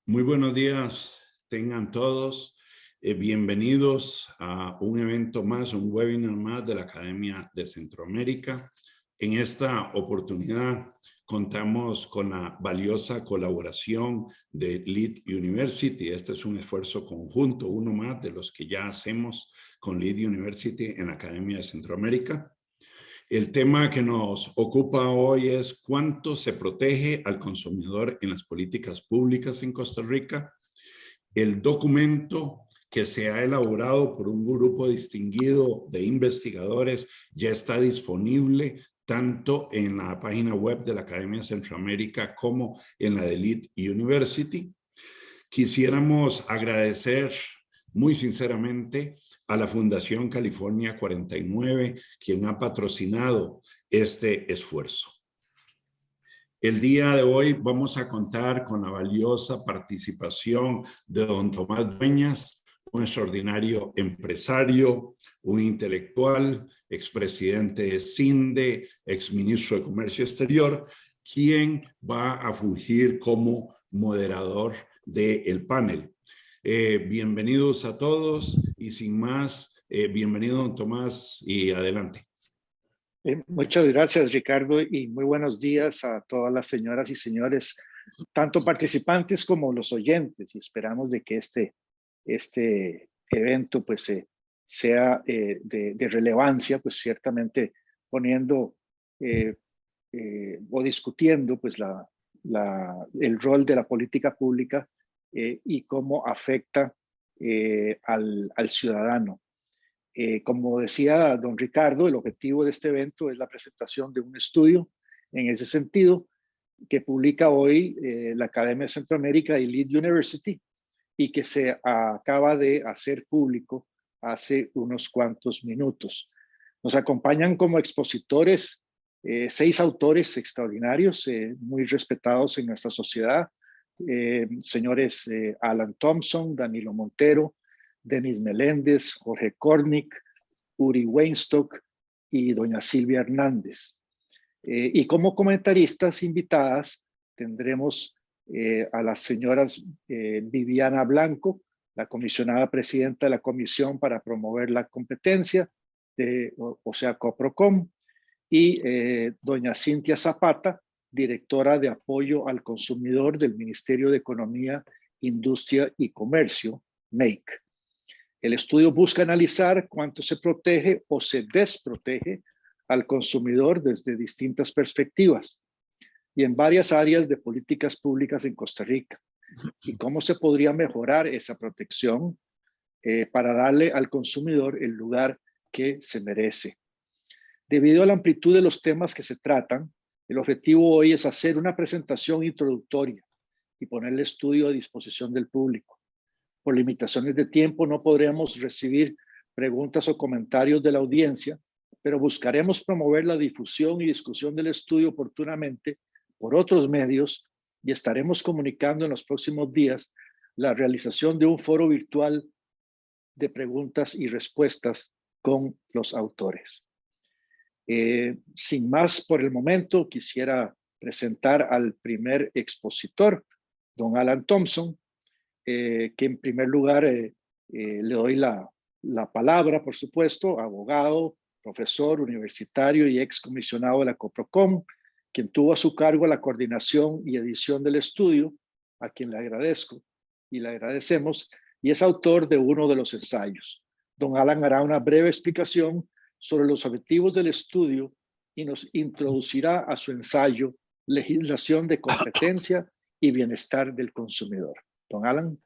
Muy buenos días, tengan todos. Bienvenidos a un evento más, un webinar más de la Academia de Centroamérica. En esta oportunidad contamos con la valiosa colaboración de Lead University. Este es un esfuerzo conjunto, uno más de los que ya hacemos con Lead University en la Academia de Centroamérica. El tema que nos ocupa hoy es cuánto se protege al consumidor en las políticas públicas en Costa Rica. El documento que se ha elaborado por un grupo distinguido de investigadores ya está disponible tanto en la página web de la Academia de Centroamérica como en la de Lead University. Quisiéramos agradecer muy sinceramente a la Fundación California 49, quien ha patrocinado este esfuerzo. El día de hoy vamos a contar con la valiosa participación de don Tomás Dueñas, un extraordinario empresario, un intelectual, expresidente de CINDE, exministro de Comercio Exterior, quien va a fungir como moderador del panel. Bienvenidos a todos y sin más, bienvenido don Tomás y adelante. Muchas gracias, Ricardo, y muy buenos días a todas las señoras y señores, tanto participantes como los oyentes, y esperamos de que este evento pues, sea de relevancia, pues ciertamente poniendo o discutiendo pues, el rol de la política pública y cómo afecta al ciudadano. Como decía don Ricardo, el objetivo de este evento es la presentación de un estudio en ese sentido que publica hoy la Academia de Centroamérica y Lead University y que se acaba de hacer público hace unos cuantos minutos. Nos acompañan como expositores 6 autores extraordinarios, muy respetados en nuestra sociedad, señores Alan Thompson, Danilo Montero, Denis Meléndez, Jorge Kornick, Uri Weinstock y doña Silvia Hernández. Y como comentaristas invitadas tendremos a las señoras Viviana Blanco, la comisionada presidenta de la Comisión para Promover la Competencia, o sea, COPROCOM, y doña Cintia Zapata, directora de apoyo al consumidor del Ministerio de Economía, Industria y Comercio, MEIC. El estudio busca analizar cuánto se protege o se desprotege al consumidor desde distintas perspectivas y en varias áreas de políticas públicas en Costa Rica y cómo se podría mejorar esa protección para darle al consumidor el lugar que se merece. Debido a la amplitud de los temas que se tratan, el objetivo hoy es hacer una presentación introductoria y poner el estudio a disposición del público. Por limitaciones de tiempo no podremos recibir preguntas o comentarios de la audiencia, pero buscaremos promover la difusión y discusión del estudio oportunamente por otros medios y estaremos comunicando en los próximos días la realización de un foro virtual de preguntas y respuestas con los autores. Sin más por el momento, quisiera presentar al primer expositor, don Alan Thompson, que en primer lugar le doy la palabra, por supuesto, abogado, profesor universitario y excomisionado de la COPROCOM, quien tuvo a su cargo la coordinación y edición del estudio, a quien le agradezco y le agradecemos, y es autor de uno de los ensayos. Don Alan hará una breve explicación sobre los objetivos del estudio y nos introducirá a su ensayo Legislación de Competencia y Bienestar del Consumidor. Don Alan.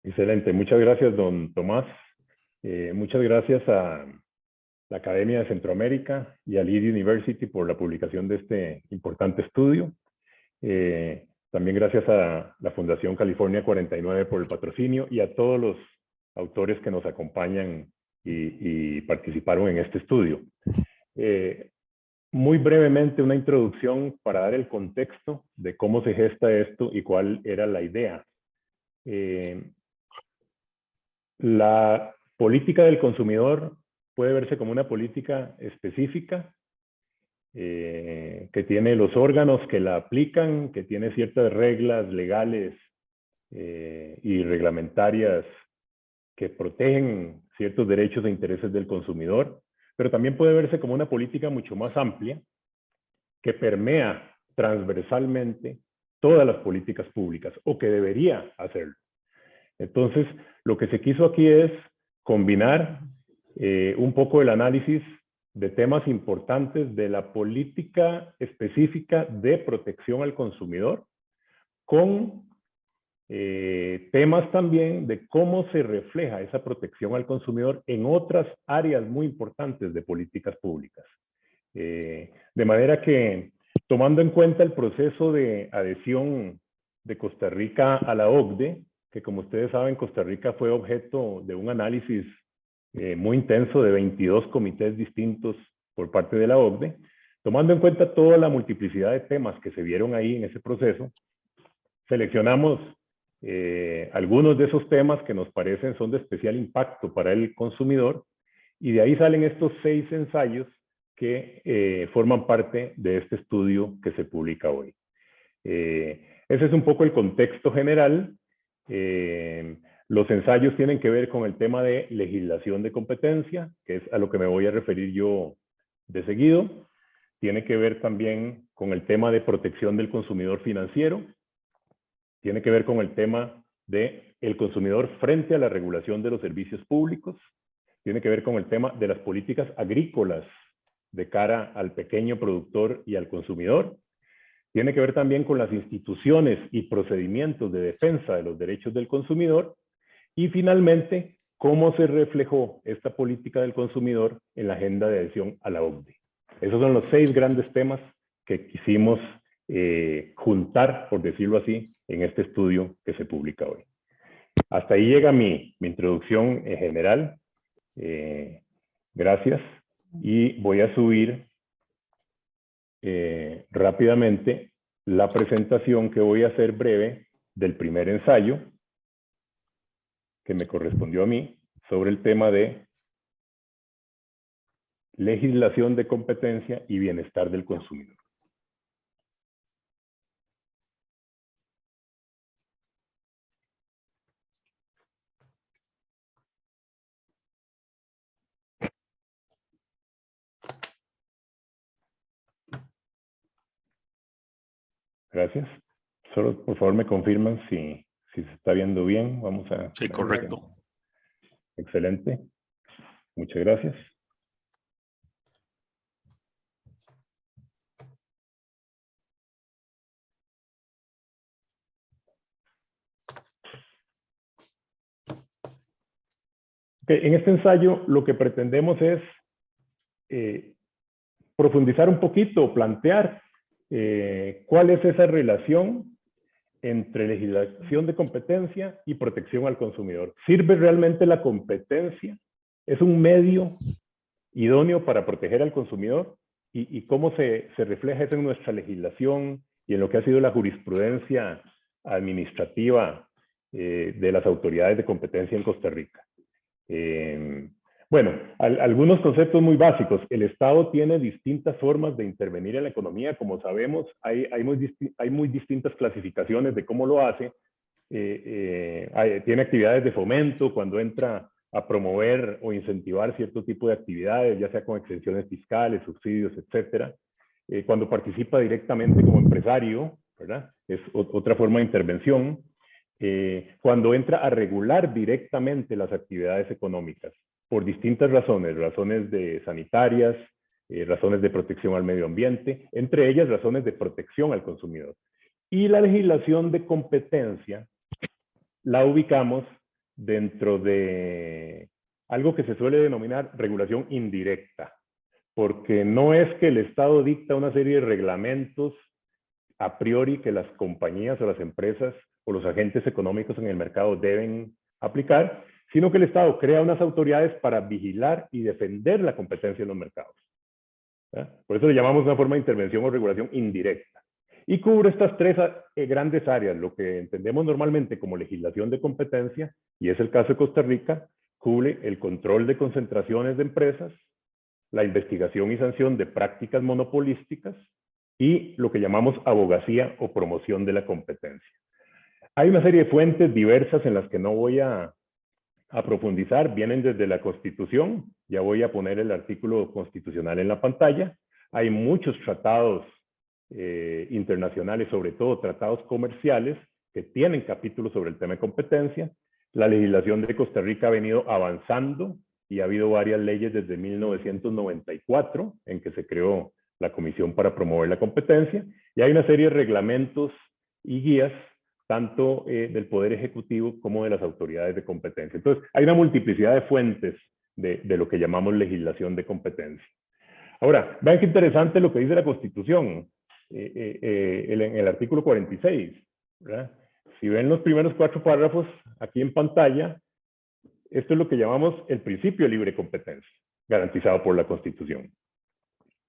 Excelente, muchas gracias don Tomás. Muchas gracias a la Academia de Centroamérica y a Lead University por la publicación de este importante estudio. También gracias a la Fundación California 49 por el patrocinio y a todos los autores que nos acompañan y participaron en este estudio. Muy brevemente, una introducción para dar el contexto de cómo se gesta esto y cuál era la idea. La política del consumidor puede verse como una política específica que tiene los órganos que la aplican, que tiene ciertas reglas legales y reglamentarias que protegen ciertos derechos e intereses del consumidor, pero también puede verse como una política mucho más amplia que permea transversalmente todas las políticas públicas, o que debería hacerlo. Entonces, lo que se quiso aquí es combinar un poco el análisis de temas importantes de la política específica de protección al consumidor con temas también de cómo se refleja esa protección al consumidor en otras áreas muy importantes de políticas públicas. De manera que, tomando en cuenta el proceso de adhesión de Costa Rica a la OCDE, que como ustedes saben, Costa Rica fue objeto de un análisis muy intenso de 22 comités distintos por parte de la OCDE, tomando en cuenta toda la multiplicidad de temas que se vieron ahí en ese proceso, seleccionamos algunos de esos temas que nos parecen son de especial impacto para el consumidor, y de ahí salen estos 6 ensayos que forman parte de este estudio que se publica hoy. Ese es un poco el contexto general. Los ensayos tienen que ver con el tema de legislación de competencia, que es a lo que me voy a referir yo de seguido. Tiene que ver también con el tema de protección del consumidor financiero. Tiene que ver con el tema del consumidor frente a la regulación de los servicios públicos. Tiene que ver con el tema de las políticas agrícolas de cara al pequeño productor y al consumidor. Tiene que ver también con las instituciones y procedimientos de defensa de los derechos del consumidor. Y finalmente, cómo se reflejó esta política del consumidor en la agenda de adhesión a la OCDE. Esos son los 6 grandes temas que quisimos juntar, por decirlo así, en este estudio que se publica hoy. Hasta ahí llega mi introducción general. Gracias. Y voy a subir rápidamente la presentación que voy a hacer breve del primer ensayo que me correspondió a mí sobre el tema de legislación de competencia y bienestar del consumidor. Gracias. Solo por favor me confirman si se está viendo bien. Vamos a... Sí, correcto. Excelente. Muchas gracias. En este ensayo lo que pretendemos es profundizar un poquito, plantear cuál es esa relación entre legislación de competencia y protección al consumidor. ¿Sirve realmente la competencia? ¿Es un medio idóneo para proteger al consumidor? ¿Y cómo se refleja eso en nuestra legislación y en lo que ha sido la jurisprudencia administrativa de las autoridades de competencia en Costa Rica? Bueno, algunos conceptos muy básicos. El Estado tiene distintas formas de intervenir en la economía. Como sabemos, hay muy distintas clasificaciones de cómo lo hace. Tiene actividades de fomento cuando entra a promover o incentivar cierto tipo de actividades, ya sea con exenciones fiscales, subsidios, etcétera. Cuando participa directamente como empresario, ¿verdad? Es otra forma de intervención. Cuando entra a regular directamente las actividades económicas por distintas razones, razones sanitarias, razones de protección al medio ambiente, entre ellas razones de protección al consumidor. Y la legislación de competencia la ubicamos dentro de algo que se suele denominar regulación indirecta, porque no es que el Estado dicta una serie de reglamentos a priori que las compañías o las empresas o los agentes económicos en el mercado deben aplicar, sino que el Estado crea unas autoridades para vigilar y defender la competencia en los mercados. ¿Eh? Por eso le llamamos una forma de intervención o regulación indirecta. Y cubre estas 3 grandes áreas, lo que entendemos normalmente como legislación de competencia, y es el caso de Costa Rica, cubre el control de concentraciones de empresas, la investigación y sanción de prácticas monopolísticas y lo que llamamos abogacía o promoción de la competencia. Hay una serie de fuentes diversas en las que no voy a profundizar, vienen desde la Constitución, ya voy a poner el artículo constitucional en la pantalla. Hay muchos tratados internacionales, sobre todo tratados comerciales, que tienen capítulos sobre el tema de competencia. La legislación de Costa Rica ha venido avanzando y ha habido varias leyes desde 1994 en que se creó la Comisión para Promover la Competencia, y hay una serie de reglamentos y guías tanto del Poder Ejecutivo como de las autoridades de competencia. Entonces, hay una multiplicidad de fuentes de lo que llamamos legislación de competencia. Ahora, vean qué interesante lo que dice la Constitución en el artículo 46, ¿verdad? Si ven los primeros 4 párrafos aquí en pantalla, esto es lo que llamamos el principio de libre competencia, garantizado por la Constitución,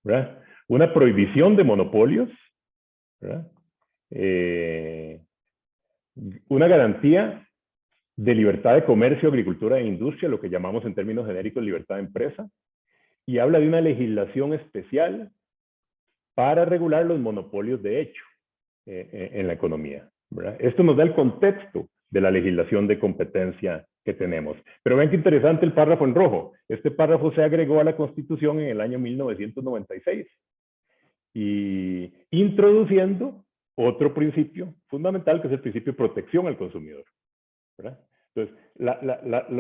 ¿verdad? Una prohibición de monopolios, ¿verdad? Una garantía de libertad de comercio, agricultura e industria, lo que llamamos en términos genéricos libertad de empresa, y habla de una legislación especial para regular los monopolios de hecho en la economía, ¿verdad? Esto nos da el contexto de la legislación de competencia que tenemos. Pero ven qué interesante el párrafo en rojo. Este párrafo se agregó a la Constitución en el año 1996 y introduciendo otro principio fundamental, que es el principio de protección al consumidor, ¿verdad? Entonces,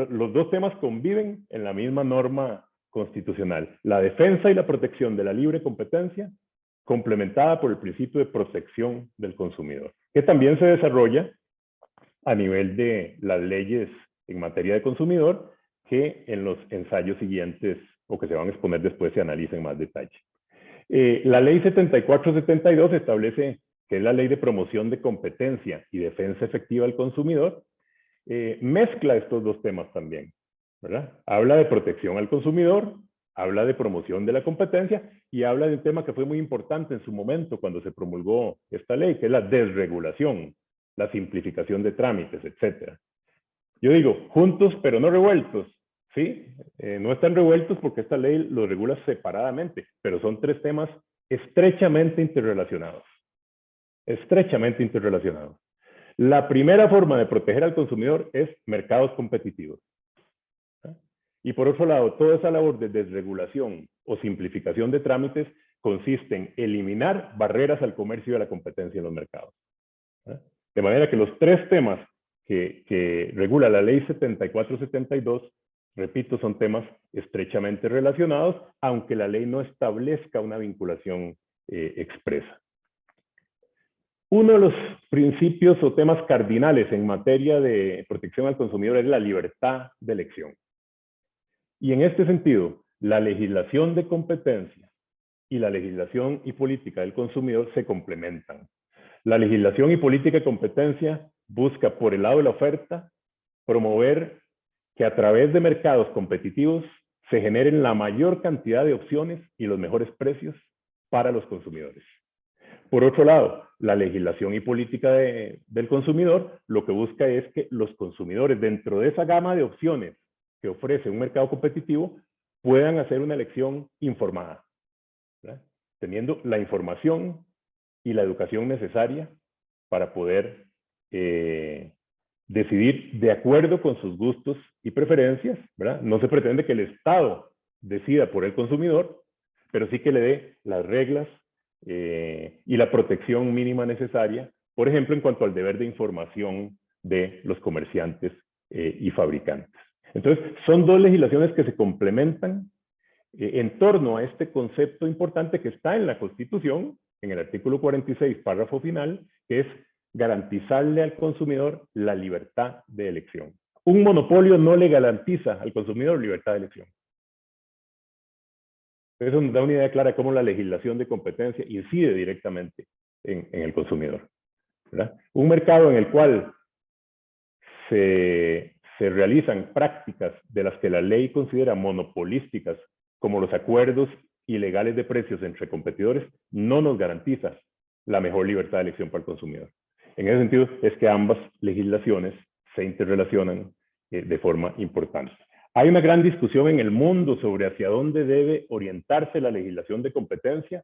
los dos temas conviven en la misma norma constitucional. La defensa y la protección de la libre competencia, complementada por el principio de protección del consumidor, que también se desarrolla a nivel de las leyes en materia de consumidor, que en los ensayos siguientes, o que se van a exponer después, se analiza en más detalle. La ley 7472 establece que es la ley de promoción de competencia y defensa efectiva del consumidor, mezcla estos dos temas también, ¿verdad? Habla de protección al consumidor, habla de promoción de la competencia y habla de un tema que fue muy importante en su momento cuando se promulgó esta ley, que es la desregulación, la simplificación de trámites, etc. Yo digo, juntos pero no revueltos, ¿sí? No están revueltos porque esta ley los regula separadamente, pero son 3 temas estrechamente interrelacionados. Estrechamente interrelacionados. La primera forma de proteger al consumidor es mercados competitivos. Y por otro lado, toda esa labor de desregulación o simplificación de trámites consiste en eliminar barreras al comercio y a la competencia en los mercados. De manera que los 3 temas que regula la ley 7472, repito, son temas estrechamente relacionados, aunque la ley no establezca una vinculación expresa. Uno de los principios o temas cardinales en materia de protección al consumidor es la libertad de elección. Y en este sentido, la legislación de competencia y la legislación y política del consumidor se complementan. La legislación y política de competencia busca, por el lado de la oferta, promover que a través de mercados competitivos se generen la mayor cantidad de opciones y los mejores precios para los consumidores. Por otro lado, la legislación y política del consumidor lo que busca es que los consumidores, dentro de esa gama de opciones que ofrece un mercado competitivo, puedan hacer una elección informada, ¿verdad? Teniendo la información y la educación necesaria para poder decidir de acuerdo con sus gustos y preferencias, ¿verdad? No se pretende que el Estado decida por el consumidor, pero sí que le dé las reglas y la protección mínima necesaria, por ejemplo, en cuanto al deber de información de los comerciantes y fabricantes. Entonces, son 2 legislaciones que se complementan en torno a este concepto importante que está en la Constitución, en el artículo 46, párrafo final, que es garantizarle al consumidor la libertad de elección. Un monopolio no le garantiza al consumidor libertad de elección. Eso nos da una idea clara de cómo la legislación de competencia incide directamente en el consumidor, ¿verdad? Un mercado en el cual se realizan prácticas de las que la ley considera monopolísticas, como los acuerdos ilegales de precios entre competidores, no nos garantiza la mejor libertad de elección para el consumidor. En ese sentido, es que ambas legislaciones se interrelacionan de forma importante. Hay una gran discusión en el mundo sobre hacia dónde debe orientarse la legislación de competencia.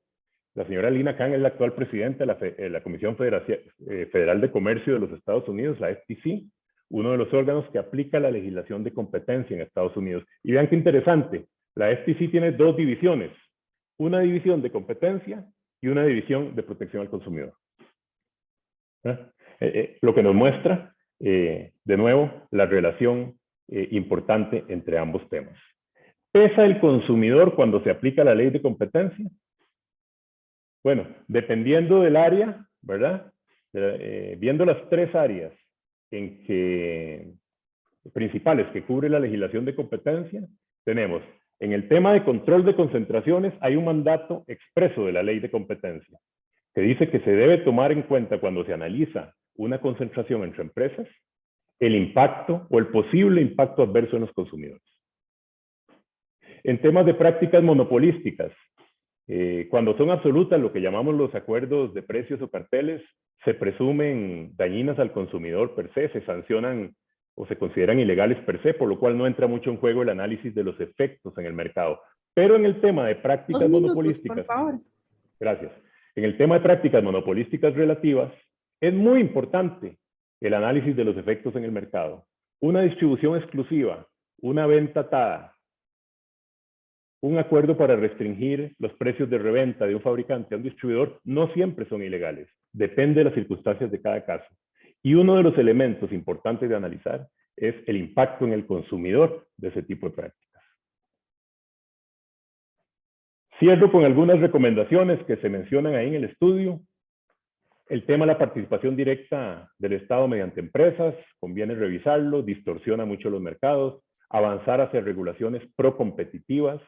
La señora Lina Khan es la actual presidenta de la Comisión Federal de Comercio de los Estados Unidos, la FTC, uno de los órganos que aplica la legislación de competencia en Estados Unidos. Y vean qué interesante, la FTC tiene dos divisiones, una división de competencia y una división de protección al consumidor. Lo que nos muestra, de nuevo, la relación importante entre ambos temas. ¿Pesa el consumidor cuando se aplica la ley de competencia? Bueno, dependiendo del área, ¿verdad? Viendo las tres áreas principales que cubre la legislación de competencia, tenemos en el tema de control de concentraciones, hay un mandato expreso de la ley de competencia que dice que se debe tomar en cuenta cuando se analiza una concentración entre empresas, el impacto o el posible impacto adverso en los consumidores. En temas de prácticas monopolísticas, cuando son absolutas, lo que llamamos los acuerdos de precios o carteles, se presumen dañinas al consumidor per se, se sancionan o se consideran ilegales per se, por lo cual no entra mucho en juego el análisis de los efectos en el mercado. Pero en el tema de prácticas monopolísticas, por favor. Gracias. En el tema de prácticas monopolísticas relativas, es muy importante el análisis de los efectos en el mercado. Una distribución exclusiva, una venta atada, un acuerdo para restringir los precios de reventa de un fabricante a un distribuidor no siempre son ilegales. Depende de las circunstancias de cada caso. Y uno de los elementos importantes de analizar es el impacto en el consumidor de ese tipo de prácticas. Cierro con algunas recomendaciones que se mencionan ahí en el estudio. El tema de la participación directa del Estado mediante empresas, conviene revisarlo, distorsiona mucho los mercados, avanzar hacia regulaciones procompetitivas,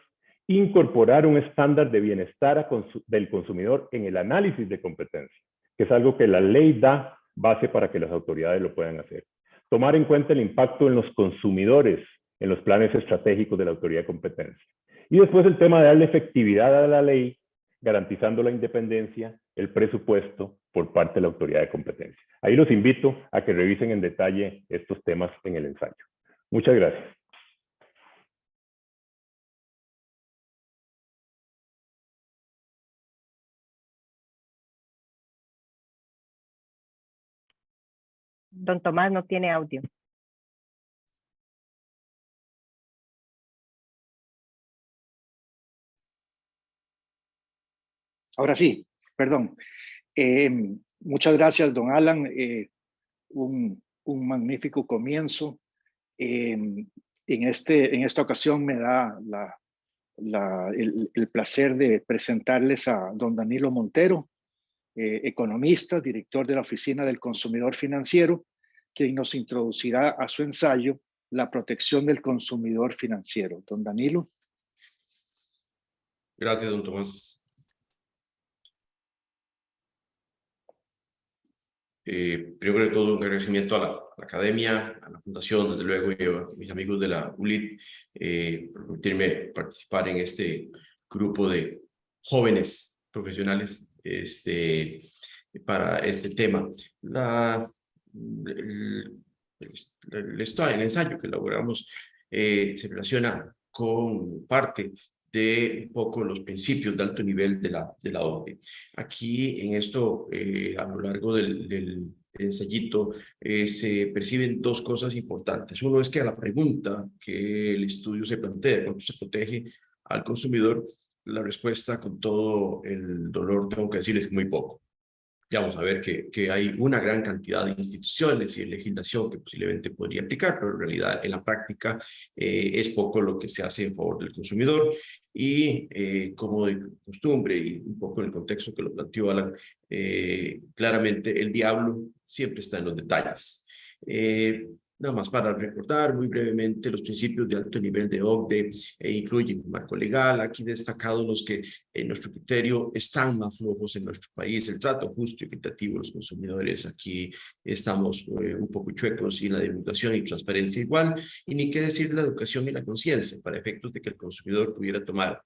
incorporar un estándar de bienestar del consumidor en el análisis de competencia, que es algo que la ley da base para que las autoridades lo puedan hacer. Tomar en cuenta el impacto en los consumidores en los planes estratégicos de la autoridad de competencia. Y después el tema de darle efectividad a la ley, garantizando la independencia, el presupuesto por parte de la autoridad de competencia. Ahí los invito a que revisen en detalle estos temas en el ensayo. Muchas gracias. Don Tomás no tiene audio. Ahora sí, perdón. Muchas gracias, don Alan. Un magnífico comienzo. En esta ocasión me da el placer de presentarles a don Danilo Montero, economista, director de la Oficina del Consumidor Financiero, quien nos introducirá a su ensayo La protección del consumidor financiero. Don Danilo. Gracias, don Tomás. Primero de todo, un agradecimiento a la academia, a la fundación, desde luego, y a mis amigos de la ULIT, por permitirme participar en este grupo de jóvenes profesionales para este tema. El ensayo que elaboramos se relaciona con parte de un poco los principios de alto nivel de la OCDE. Aquí, en esto, a lo largo del ensayito, se perciben dos cosas importantes. Uno es que a la pregunta que el estudio se plantea, ¿cuánto se protege al consumidor? La respuesta, con todo el dolor, tengo que decirles que muy poco. Ya vamos a ver que hay una gran cantidad de instituciones y de legislación que posiblemente podría aplicar, pero en realidad en la práctica es poco lo que se hace en favor del consumidor y como de costumbre y un poco en el contexto que lo planteó Alan, claramente el diablo siempre está en los detalles. Nada más para recordar muy brevemente los principios de alto nivel de OCDE incluyen un marco legal, aquí destacados los que en nuestro criterio están más flojos en nuestro país, el trato justo y equitativo de los consumidores, aquí estamos un poco chuecos y la divulgación y transparencia igual, y ni qué decir la educación y la conciencia para efectos de que el consumidor pudiera tomar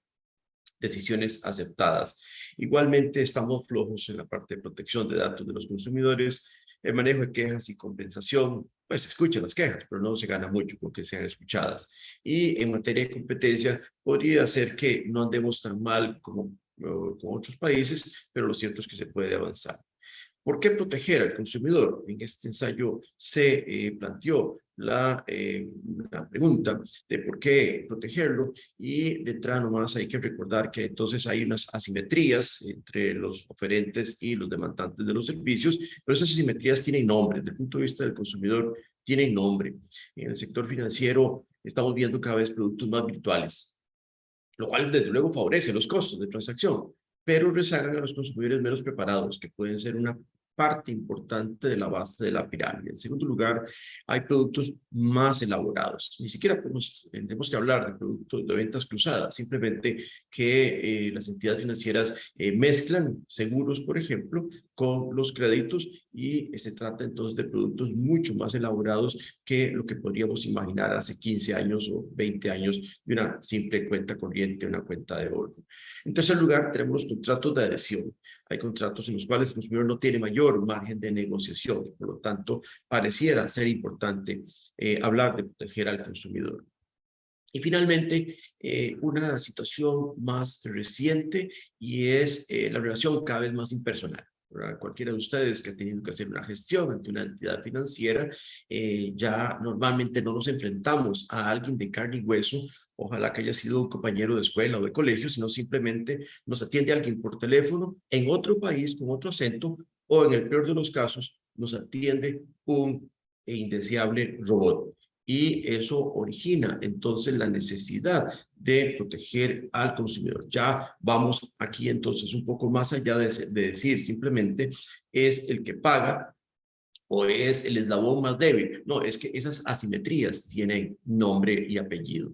decisiones aceptadas. Igualmente estamos flojos en la parte de protección de datos de los consumidores, el manejo de quejas y compensación, pues se escuchan las quejas, pero no se gana mucho con que sean escuchadas. Y en materia de competencia, podría ser que no andemos tan mal como con otros países, pero lo cierto es que se puede avanzar. ¿Por qué proteger al consumidor? En este ensayo se planteó la pregunta de por qué protegerlo, y de entrada nomás hay que recordar que entonces hay unas asimetrías entre los oferentes y los demandantes de los servicios, pero esas asimetrías tienen nombre. Desde el punto de vista del consumidor, tienen nombre. En el sector financiero estamos viendo cada vez productos más virtuales, lo cual desde luego favorece los costos de transacción, pero rezagan a los consumidores menos preparados, que pueden ser una parte importante de la base de la pirámide. En segundo lugar, hay productos más elaborados. Ni siquiera tenemos que hablar de productos de ventas cruzadas, simplemente que las entidades financieras mezclan seguros, por ejemplo, con los créditos, y se trata entonces de productos mucho más elaborados que lo que podríamos imaginar hace 15 años o 20 años de una simple cuenta corriente, una cuenta de ahorro. En tercer lugar, tenemos los contratos de adhesión. Hay contratos en los cuales el consumidor no tiene mayor margen de negociación, por lo tanto, pareciera ser importante hablar de proteger al consumidor. Y finalmente, una situación más reciente, y es la relación cada vez más impersonal. Cualquiera de ustedes que ha tenido que hacer una gestión ante una entidad financiera, ya normalmente no nos enfrentamos a alguien de carne y hueso, ojalá que haya sido un compañero de escuela o de colegio, sino simplemente nos atiende alguien por teléfono en otro país con otro acento, o en el peor de los casos nos atiende un indeseable robot. Y eso origina entonces la necesidad de proteger al consumidor. Ya vamos aquí entonces un poco más allá de decir simplemente es el que paga o es el eslabón más débil. No, es que esas asimetrías tienen nombre y apellido.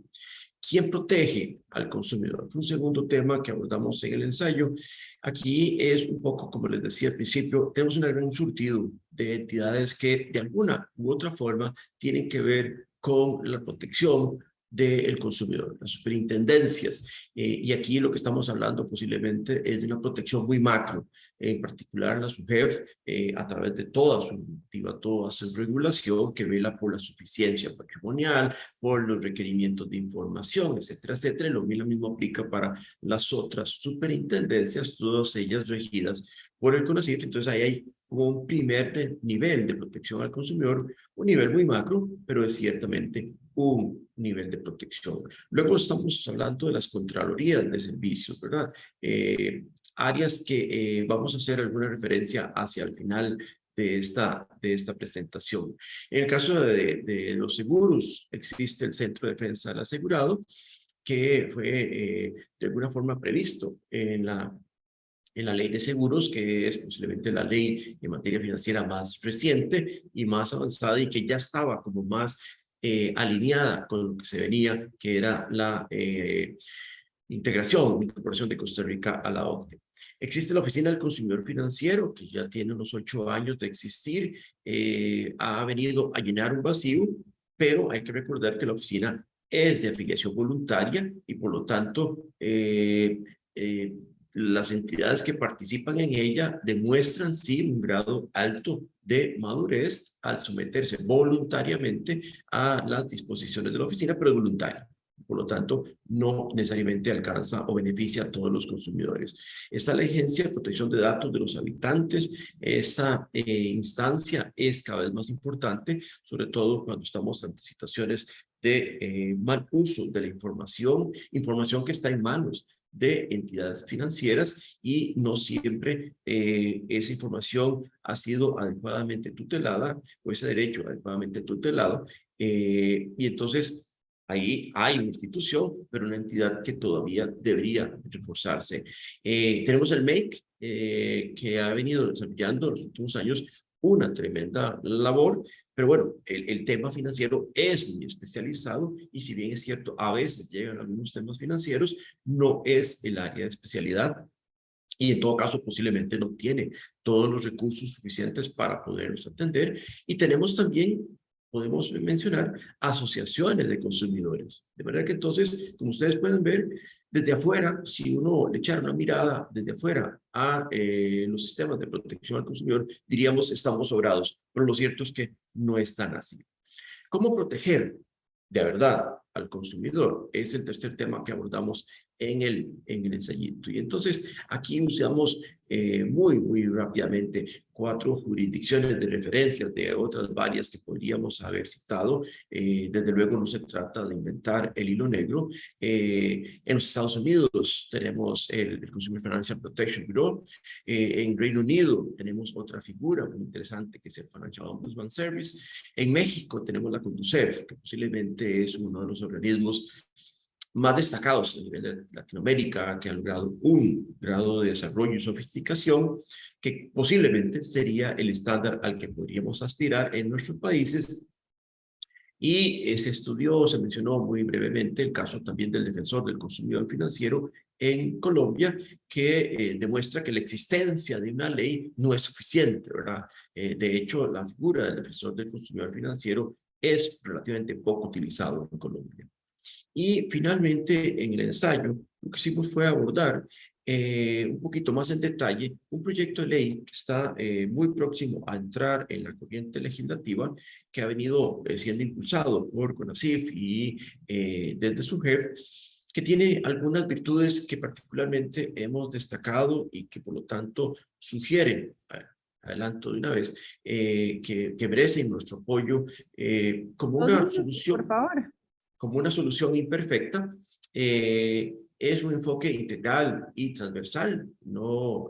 ¿Quién protege al consumidor? Fue un segundo tema que abordamos en el ensayo. Aquí es un poco, como les decía al principio, tenemos un gran surtido de entidades que de alguna u otra forma tienen que ver con la protección del consumidor, las superintendencias. Y aquí lo que estamos hablando posiblemente es de una protección muy macro, en particular la SUGEF, a través de toda su normativa, toda su regulación que vela por la suficiencia patrimonial, por los requerimientos de información, etcétera, etcétera. Lo mismo aplica para las otras superintendencias, todas ellas regidas por el CONACYT. Entonces ahí hay como un primer nivel de protección al consumidor, un nivel muy macro, pero es ciertamente un nivel de protección. Luego estamos hablando de las contralorías de servicios, ¿verdad? Áreas que vamos a hacer alguna referencia hacia el final de esta presentación. En el caso de los seguros, existe el Centro de Defensa del Asegurado, que fue de alguna forma previsto en la ley de seguros, que es posiblemente la ley en materia financiera más reciente y más avanzada, y que ya estaba como más alineada con lo que se venía, que era la incorporación de Costa Rica a la OCDE. Existe la Oficina del Consumidor Financiero, que ya tiene unos 8 años de existir, ha venido a llenar un vacío, pero hay que recordar que la oficina es de afiliación voluntaria y por lo tanto las entidades que participan en ella demuestran sí un grado alto de madurez al someterse voluntariamente a las disposiciones de la oficina, pero es voluntaria. Por lo tanto, no necesariamente alcanza o beneficia a todos los consumidores. Está la Agencia de Protección de Datos de los Habitantes. Esta instancia es cada vez más importante, sobre todo cuando estamos ante situaciones de mal uso de la información que está en manos de entidades financieras, y no siempre esa información ha sido adecuadamente tutelada, o ese derecho adecuadamente tutelado, y entonces ahí hay una institución, pero una entidad que todavía debería reforzarse. Tenemos el MEIC, que ha venido desarrollando en los últimos años una tremenda labor, pero bueno, el tema financiero es muy especializado, y si bien es cierto, a veces llegan algunos temas financieros, no es el área de especialidad, y en todo caso posiblemente no tiene todos los recursos suficientes para poderlos atender. Y tenemos también podemos mencionar asociaciones de consumidores. De manera que entonces, como ustedes pueden ver, desde afuera, si uno le echara una mirada desde afuera a los sistemas de protección al consumidor, diríamos estamos sobrados, pero lo cierto es que no es tan así. ¿Cómo proteger de verdad al consumidor? Es el tercer tema que abordamos en el ensayito. Y entonces aquí usamos muy rápidamente 4 jurisdicciones de referencia de otras varias que podríamos haber citado. Desde luego no se trata de inventar el hilo negro. En los Estados Unidos tenemos el Consumer Financial Protection Bureau. En Reino Unido tenemos otra figura muy interesante que es el Financial Ombudsman Service. En México tenemos la CONDUCEF, que posiblemente es uno de los organismos más destacados a nivel de Latinoamérica, que ha logrado un grado de desarrollo y sofisticación que posiblemente sería el estándar al que podríamos aspirar en nuestros países. Y se estudió, se mencionó muy brevemente el caso también del defensor del consumidor financiero en Colombia, que demuestra que la existencia de una ley no es suficiente, ¿verdad? De hecho, la figura del defensor del consumidor financiero es relativamente poco utilizado en Colombia. Y finalmente, en el ensayo, lo que hicimos fue abordar un poquito más en detalle un proyecto de ley que está muy próximo a entrar en la corriente legislativa, que ha venido siendo impulsado por CONACYT y desde su jefe, que tiene algunas virtudes que particularmente hemos destacado y que por lo tanto sugieren, adelanto de una vez, que merecen nuestro apoyo como una solución. Por favor. Como una solución imperfecta, es un enfoque integral y transversal, no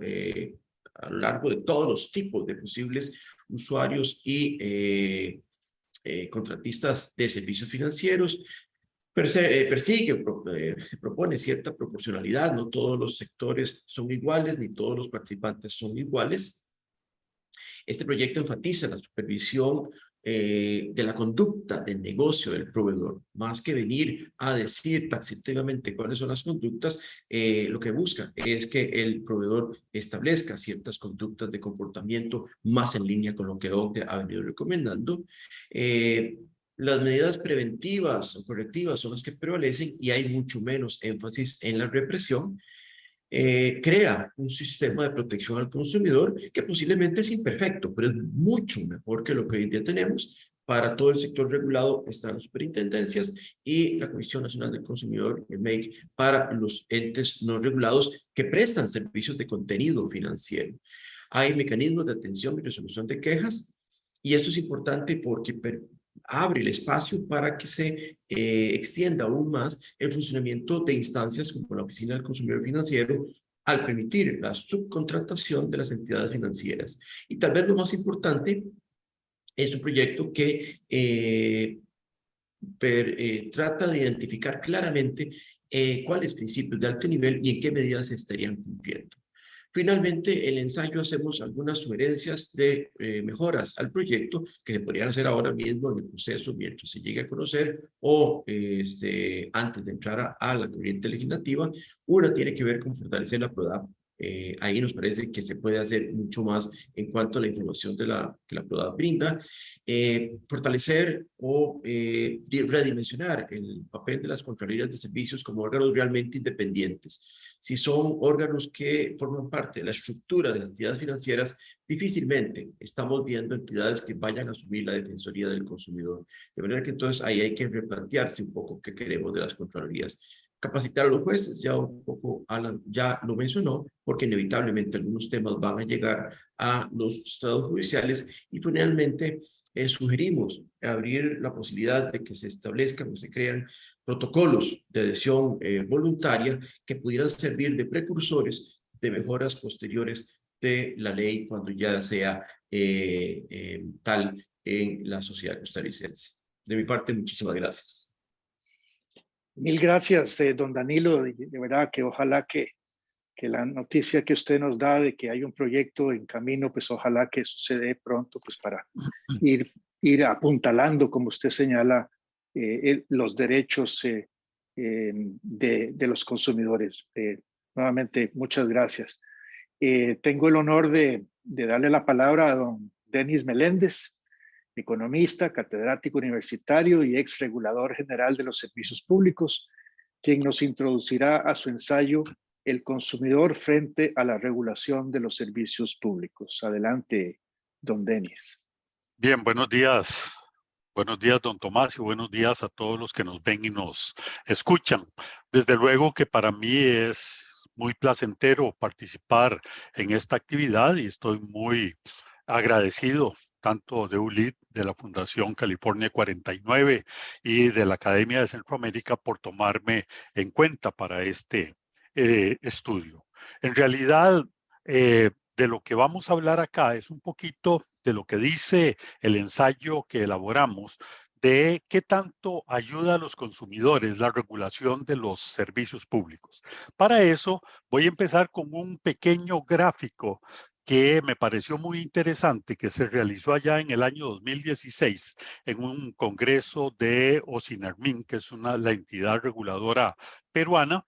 a lo largo de todos los tipos de posibles usuarios y contratistas de servicios financieros. Persigue, propone cierta proporcionalidad, no todos los sectores son iguales, ni todos los participantes son iguales. Este proyecto enfatiza la supervisión de la conducta del negocio del proveedor. Más que venir a decir taxativamente cuáles son las conductas, lo que busca es que el proveedor establezca ciertas conductas de comportamiento más en línea con lo que OCDE ha venido recomendando. Las medidas preventivas o correctivas son las que prevalecen y hay mucho menos énfasis en la represión. Crea un sistema de protección al consumidor que posiblemente es imperfecto, pero es mucho mejor que lo que hoy en día tenemos. Para todo el sector regulado están las superintendencias y la Comisión Nacional del Consumidor, el MEIC, para los entes no regulados que prestan servicios de contenido financiero. Hay mecanismos de atención y resolución de quejas, y eso es importante porque abre el espacio para que se extienda aún más el funcionamiento de instancias como la Oficina del Consumidor Financiero al permitir la subcontratación de las entidades financieras. Y tal vez lo más importante es un proyecto que trata de identificar claramente cuáles principios de alto nivel y en qué medidas se estarían cumpliendo. Finalmente, en el ensayo hacemos algunas sugerencias de mejoras al proyecto que se podrían hacer ahora mismo en el proceso mientras se llegue a conocer o antes de entrar a la corriente legislativa. Una tiene que ver con fortalecer la PRODAP. Ahí nos parece que se puede hacer mucho más en cuanto a la información que la PRODAP brinda. Fortalecer o redimensionar el papel de las Contralorías de Servicios como órganos realmente independientes. Si son órganos que forman parte de la estructura de las entidades financieras, difícilmente estamos viendo entidades que vayan a asumir la Defensoría del Consumidor. De manera que entonces ahí hay que replantearse un poco qué queremos de las Contralorías. Capacitar a los jueces, ya un poco Alan ya lo mencionó, porque inevitablemente algunos temas van a llegar a los estados judiciales y finalmente sugerimos abrir la posibilidad de que se establezcan o se crean protocolos de adhesión voluntaria que pudieran servir de precursores de mejoras posteriores de la ley cuando ya sea tal en la sociedad costarricense. De mi parte, muchísimas gracias. Mil gracias, don Danilo. De verdad que ojalá que la noticia que usted nos da de que hay un proyecto en camino, pues ojalá que suceda pronto, pues para ir apuntalando, como usted señala, los derechos de los consumidores. Nuevamente, muchas gracias. Tengo el honor de darle la palabra a don Denis Meléndez, economista, catedrático universitario y ex regulador general de los servicios públicos, quien nos introducirá a su ensayo El consumidor frente a la regulación de los servicios públicos. Adelante, don Denis. Bien, buenos días. Buenos días, don Tomás, y buenos días a todos los que nos ven y nos escuchan. Desde luego que para mí es muy placentero participar en esta actividad y estoy muy agradecido tanto de ULID, de la Fundación California 49 y de la Academia de Centroamérica por tomarme en cuenta para este estudio. En realidad, de lo que vamos a hablar acá es un poquito de lo que dice el ensayo que elaboramos de qué tanto ayuda a los consumidores la regulación de los servicios públicos. Para eso voy a empezar con un pequeño gráfico que me pareció muy interesante, que se realizó allá en el año 2016 en un congreso de OSINERMIN, que es la entidad reguladora peruana,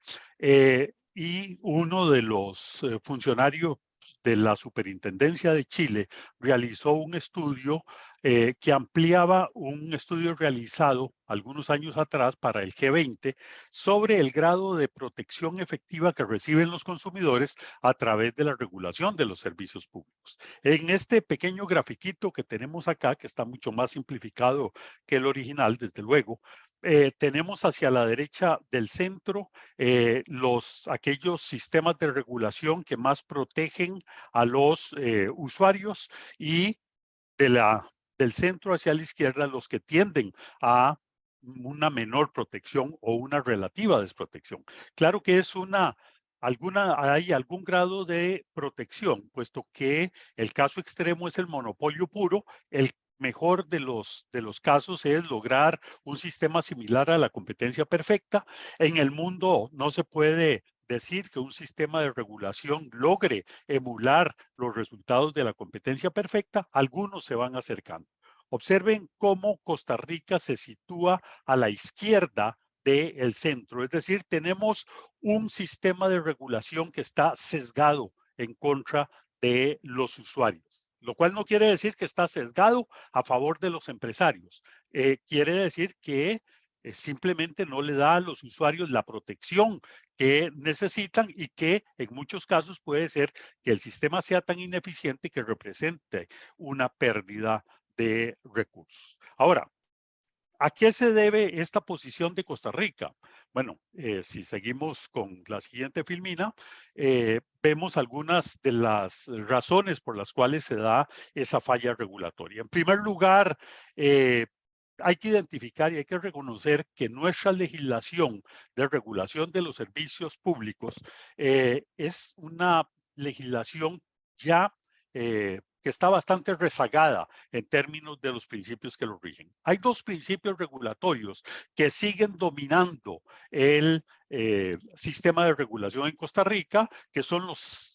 y uno de los funcionarios de la Superintendencia de Chile realizó un estudio que ampliaba un estudio realizado algunos años atrás para el G20 sobre el grado de protección efectiva que reciben los consumidores a través de la regulación de los servicios públicos. En este pequeño grafiquito que tenemos acá, que está mucho más simplificado que el original, desde luego, tenemos hacia la derecha del centro aquellos sistemas de regulación que más protegen a los usuarios y del centro hacia la izquierda los que tienden a una menor protección o una relativa desprotección. Claro que es hay algún grado de protección, puesto que el caso extremo es el monopolio puro. El mejor de los casos es lograr un sistema similar a la competencia perfecta. En el mundo no se puede decir que un sistema de regulación logre emular los resultados de la competencia perfecta. Algunos se van acercando. Observen cómo Costa Rica se sitúa a la izquierda del centro. Es decir, tenemos un sistema de regulación que está sesgado en contra de los usuarios, lo cual no quiere decir que está sesgado a favor de los empresarios. Quiere decir que simplemente no le da a los usuarios la protección que necesitan y que en muchos casos puede ser que el sistema sea tan ineficiente que represente una pérdida de recursos. Ahora, ¿a qué se debe esta posición de Costa Rica? Bueno, si seguimos con la siguiente filmina, vemos algunas de las razones por las cuales se da esa falla regulatoria. En primer lugar, hay que identificar y hay que reconocer que nuestra legislación de regulación de los servicios públicos es una legislación ya que está bastante rezagada en términos de los principios que lo rigen. Hay dos principios regulatorios que siguen dominando el sistema de regulación en Costa Rica, que son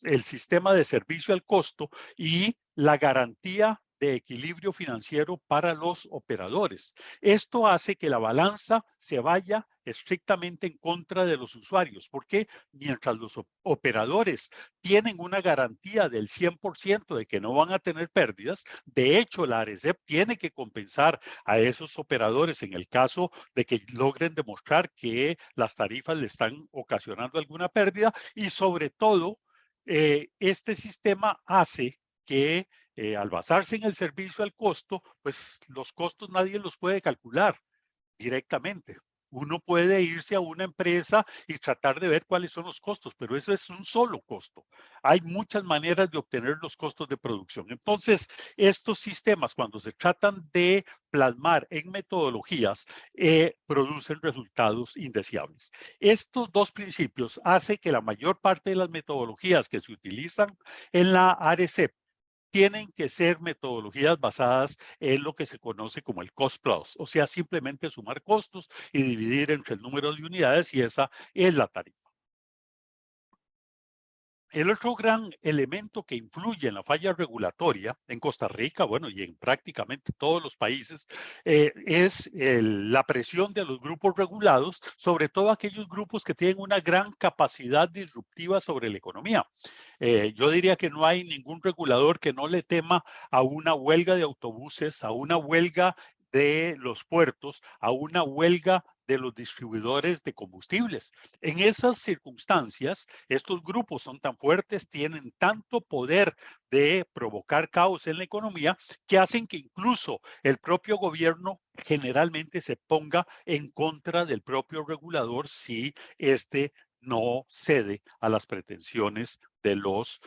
el sistema de servicio al costo y la garantía de equilibrio financiero para los operadores. Esto hace que la balanza se vaya estrictamente en contra de los usuarios, porque mientras los operadores tienen una garantía del 100% de que no van a tener pérdidas, de hecho la ARECEP tiene que compensar a esos operadores en el caso de que logren demostrar que las tarifas le están ocasionando alguna pérdida y sobre todo este sistema hace que al basarse en el servicio al costo, pues los costos nadie los puede calcular directamente. Uno puede irse a una empresa y tratar de ver cuáles son los costos, pero eso es un solo costo. Hay muchas maneras de obtener los costos de producción. Entonces, estos sistemas, cuando se tratan de plasmar en metodologías, producen resultados indeseables. Estos dos principios hacen que la mayor parte de las metodologías que se utilizan en la ARECEP tienen que ser metodologías basadas en lo que se conoce como el cost plus, o sea, simplemente sumar costos y dividir entre el número de unidades y esa es la tarifa. El otro gran elemento que influye en la falla regulatoria en Costa Rica, bueno, y en prácticamente todos los países, es la presión de los grupos regulados, sobre todo aquellos grupos que tienen una gran capacidad disruptiva sobre la economía. Yo diría que no hay ningún regulador que no le tema a una huelga de autobuses, a una huelga de los puertos, a una huelga de los distribuidores de combustibles. En esas circunstancias, estos grupos son tan fuertes, tienen tanto poder de provocar caos en la economía, que hacen que incluso el propio gobierno generalmente se ponga en contra del propio regulador si este no cede a las pretensiones de los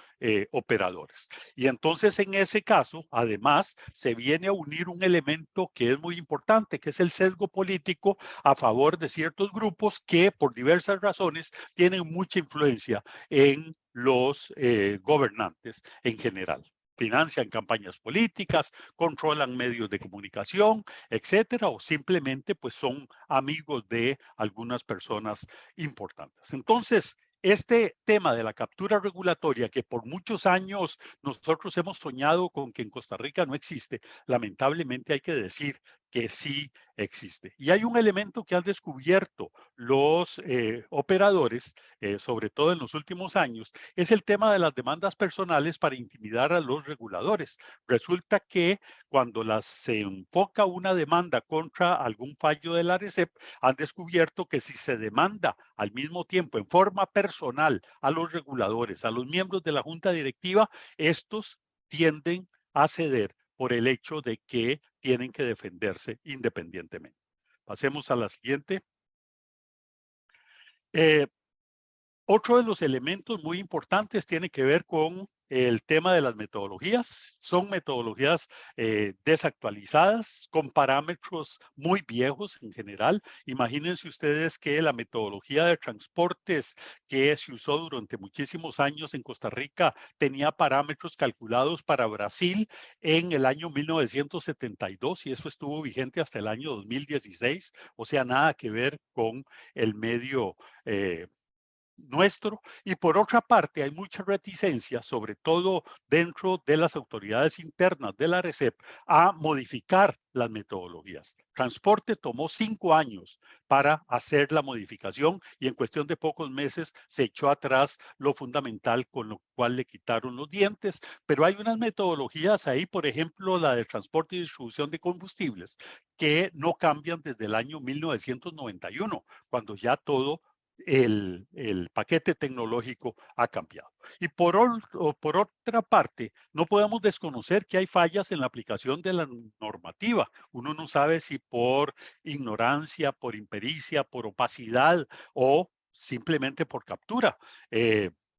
operadores. Y entonces en ese caso, además, se viene a unir un elemento que es muy importante, que es el sesgo político a favor de ciertos grupos que por diversas razones tienen mucha influencia en los gobernantes en general. Financian campañas políticas, controlan medios de comunicación, etcétera, o simplemente pues son amigos de algunas personas importantes. Entonces, este tema de la captura regulatoria, que por muchos años nosotros hemos soñado con que en Costa Rica no existe, lamentablemente hay que decir que sí existe. Y hay un elemento que han descubierto los operadores, sobre todo en los últimos años, es el tema de las demandas personales para intimidar a los reguladores. Resulta que cuando se enfoca una demanda contra algún fallo de la ARECEP, han descubierto que si se demanda al mismo tiempo en forma personal a los reguladores, a los miembros de la junta directiva, estos tienden a ceder por el hecho de que tienen que defenderse independientemente. Pasemos a la siguiente. Otro de los elementos muy importantes tiene que ver con el tema de las metodologías. Son metodologías desactualizadas, con parámetros muy viejos en general. Imagínense ustedes que la metodología de transportes que se usó durante muchísimos años en Costa Rica tenía parámetros calculados para Brasil en el año 1972 y eso estuvo vigente hasta el año 2016. O sea, nada que ver con el medio nuestro. Y por otra parte, hay mucha reticencia, sobre todo dentro de las autoridades internas de la ARECEP, a modificar las metodologías. Transporte tomó 5 años para hacer la modificación y en cuestión de pocos meses se echó atrás lo fundamental, con lo cual le quitaron los dientes. Pero hay unas metodologías ahí, por ejemplo, la de transporte y distribución de combustibles, que no cambian desde el año 1991, cuando ya todo el paquete tecnológico ha cambiado. Y por otra parte, no podemos desconocer que hay fallas en la aplicación de la normativa. Uno no sabe si por ignorancia, por impericia, por opacidad o simplemente por captura.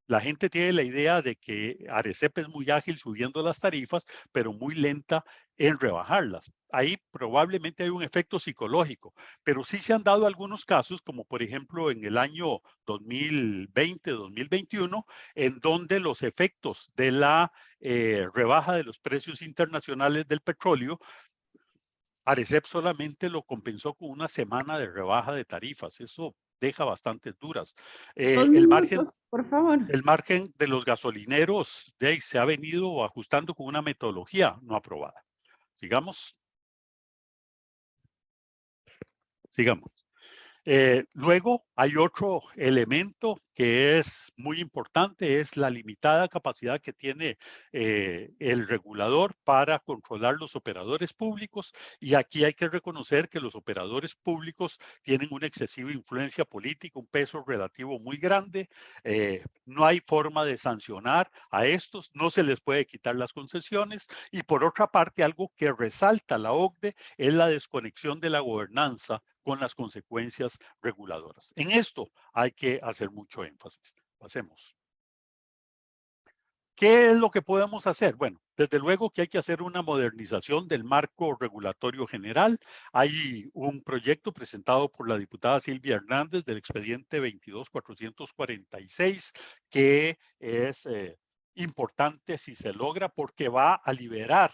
La gente tiene la idea de que ARECEP es muy ágil subiendo las tarifas, pero muy lenta en rebajarlas. Ahí probablemente hay un efecto psicológico, pero sí se han dado algunos casos, como por ejemplo en el año 2020-2021, en donde los efectos de la rebaja de los precios internacionales del petróleo, ARECEP solamente lo compensó con una semana de rebaja de tarifas. Eso deja bastante duras. El margen, por favor. el margen de los gasolineros se ha venido ajustando con una metodología no aprobada. Sigamos. Sigamos. Luego hay otro elemento que es muy importante, es la limitada capacidad que tiene el regulador para controlar los operadores públicos. Y aquí hay que reconocer que los operadores públicos tienen una excesiva influencia política, un peso relativo muy grande. No hay forma de sancionar a estos, no se les puede quitar las concesiones. Y por otra parte, algo que resalta la OCDE es la desconexión de la gobernanza con las consecuencias reguladoras. En esto hay que hacer mucho énfasis. Pasemos. ¿Qué es lo que podemos hacer? Bueno, desde luego que hay que hacer una modernización del marco regulatorio general. Hay un proyecto presentado por la diputada Silvia Hernández del expediente 22446 que es importante si se logra porque va a liberar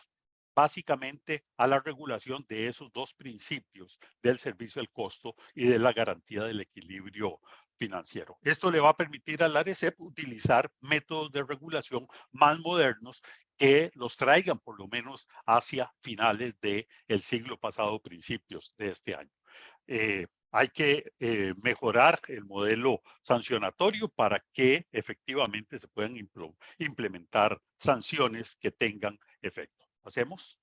básicamente a la regulación de esos dos principios del servicio al costo y de la garantía del equilibrio financiero. Esto le va a permitir a la ARECEP utilizar métodos de regulación más modernos que los traigan por lo menos hacia finales del siglo pasado, principios de este año. Hay que mejorar el modelo sancionatorio para que efectivamente se puedan implementar sanciones que tengan efecto. ¿Hacemos?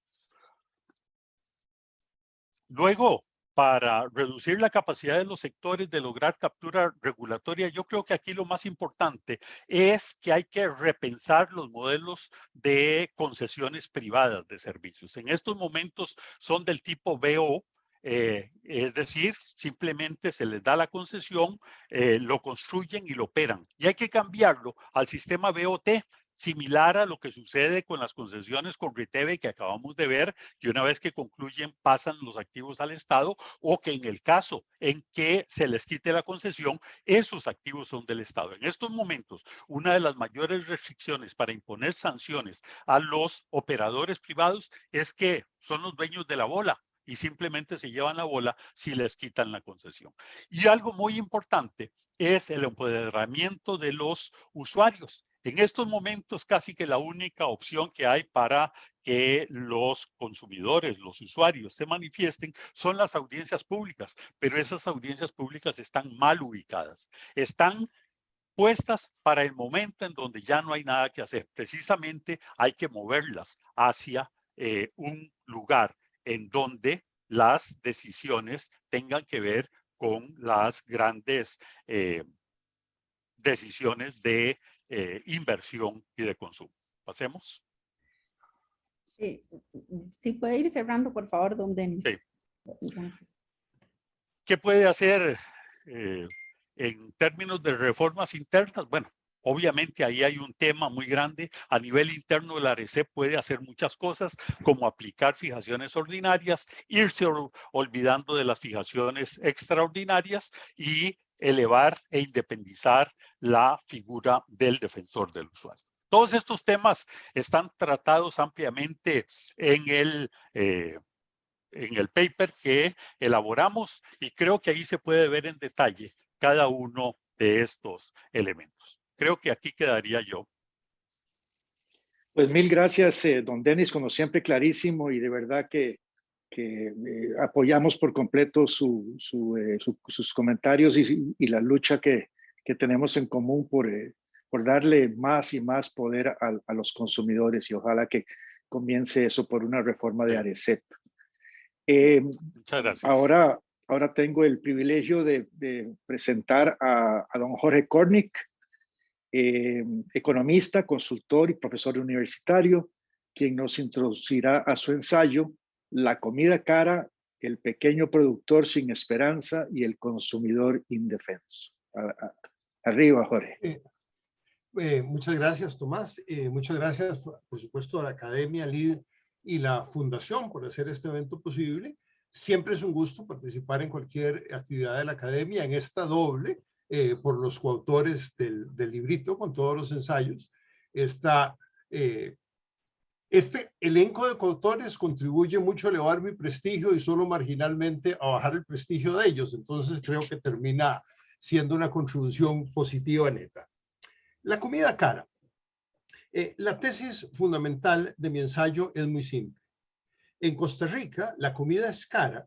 Luego, para reducir la capacidad de los sectores de lograr captura regulatoria, yo creo que aquí lo más importante es que hay que repensar los modelos de concesiones privadas de servicios. En estos momentos son del tipo BO, es decir, simplemente se les da la concesión, lo construyen y lo operan. Y hay que cambiarlo al sistema BOT, similar a lo que sucede con las concesiones con Riteve que acabamos de ver, que una vez que concluyen pasan los activos al Estado, o que en el caso en que se les quite la concesión, esos activos son del Estado. En estos momentos, una de las mayores restricciones para imponer sanciones a los operadores privados es que son los dueños de la bola y simplemente se llevan la bola si les quitan la concesión. Y algo muy importante es el empoderamiento de los usuarios. En estos momentos casi que la única opción que hay para que los consumidores, los usuarios se manifiesten son las audiencias públicas, pero esas audiencias públicas están mal ubicadas. Están puestas para el momento en donde ya no hay nada que hacer. Precisamente hay que moverlas hacia un lugar en donde las decisiones tengan que ver con las grandes decisiones de inversión y de consumo. Pasemos. Si puede ir cerrando, por favor, don Denis. Sí. ¿Qué puede hacer en términos de reformas internas? Bueno, obviamente ahí hay un tema muy grande. A nivel interno de la ARECEP puede hacer muchas cosas, como aplicar fijaciones ordinarias, irse olvidando de las fijaciones extraordinarias y elevar e independizar la figura del defensor del usuario. Todos estos temas están tratados ampliamente en el paper que elaboramos, y creo que ahí se puede ver en detalle cada uno de estos elementos. Creo que aquí quedaría yo. Pues mil gracias, don Denis, como siempre clarísimo, y de verdad que apoyamos por completo sus comentarios y la lucha que tenemos en común por darle más y más poder a los consumidores, y ojalá que comience eso por una reforma de ARECEP. Muchas gracias. Ahora tengo el privilegio de presentar a don Jorge Kornick, economista, consultor y profesor universitario, quien nos introducirá a su ensayo La comida cara, el pequeño productor sin esperanza y el consumidor indefenso. Arriba, Jorge. Muchas gracias, Tomás. Muchas gracias, por supuesto, a la Academia, LID y la Fundación por hacer este evento posible. Siempre es un gusto participar en cualquier actividad de la Academia, en esta doble, por los coautores del librito con todos los ensayos. Este elenco de coautores contribuye mucho a elevar mi prestigio y solo marginalmente a bajar el prestigio de ellos. Entonces creo que termina siendo una contribución positiva neta. La comida cara. La tesis fundamental de mi ensayo es muy simple. En Costa Rica, la comida es cara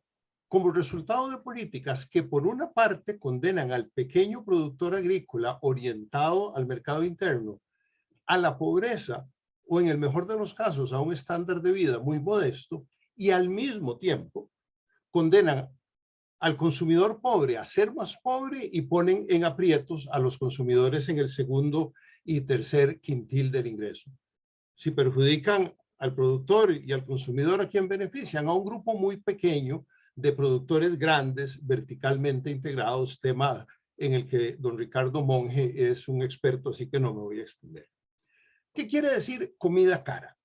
como resultado de políticas que por una parte condenan al pequeño productor agrícola orientado al mercado interno a la pobreza, o en el mejor de los casos a un estándar de vida muy modesto, y al mismo tiempo condenan al consumidor pobre a ser más pobre y ponen en aprietos a los consumidores en el segundo y tercer quintil del ingreso. Si perjudican al productor y al consumidor, ¿a quién benefician? A un grupo muy pequeño de productores grandes, verticalmente integrados, tema en el que don Ricardo Monge es un experto, así que no me voy a extender. ¿Qué quiere decir comida cara?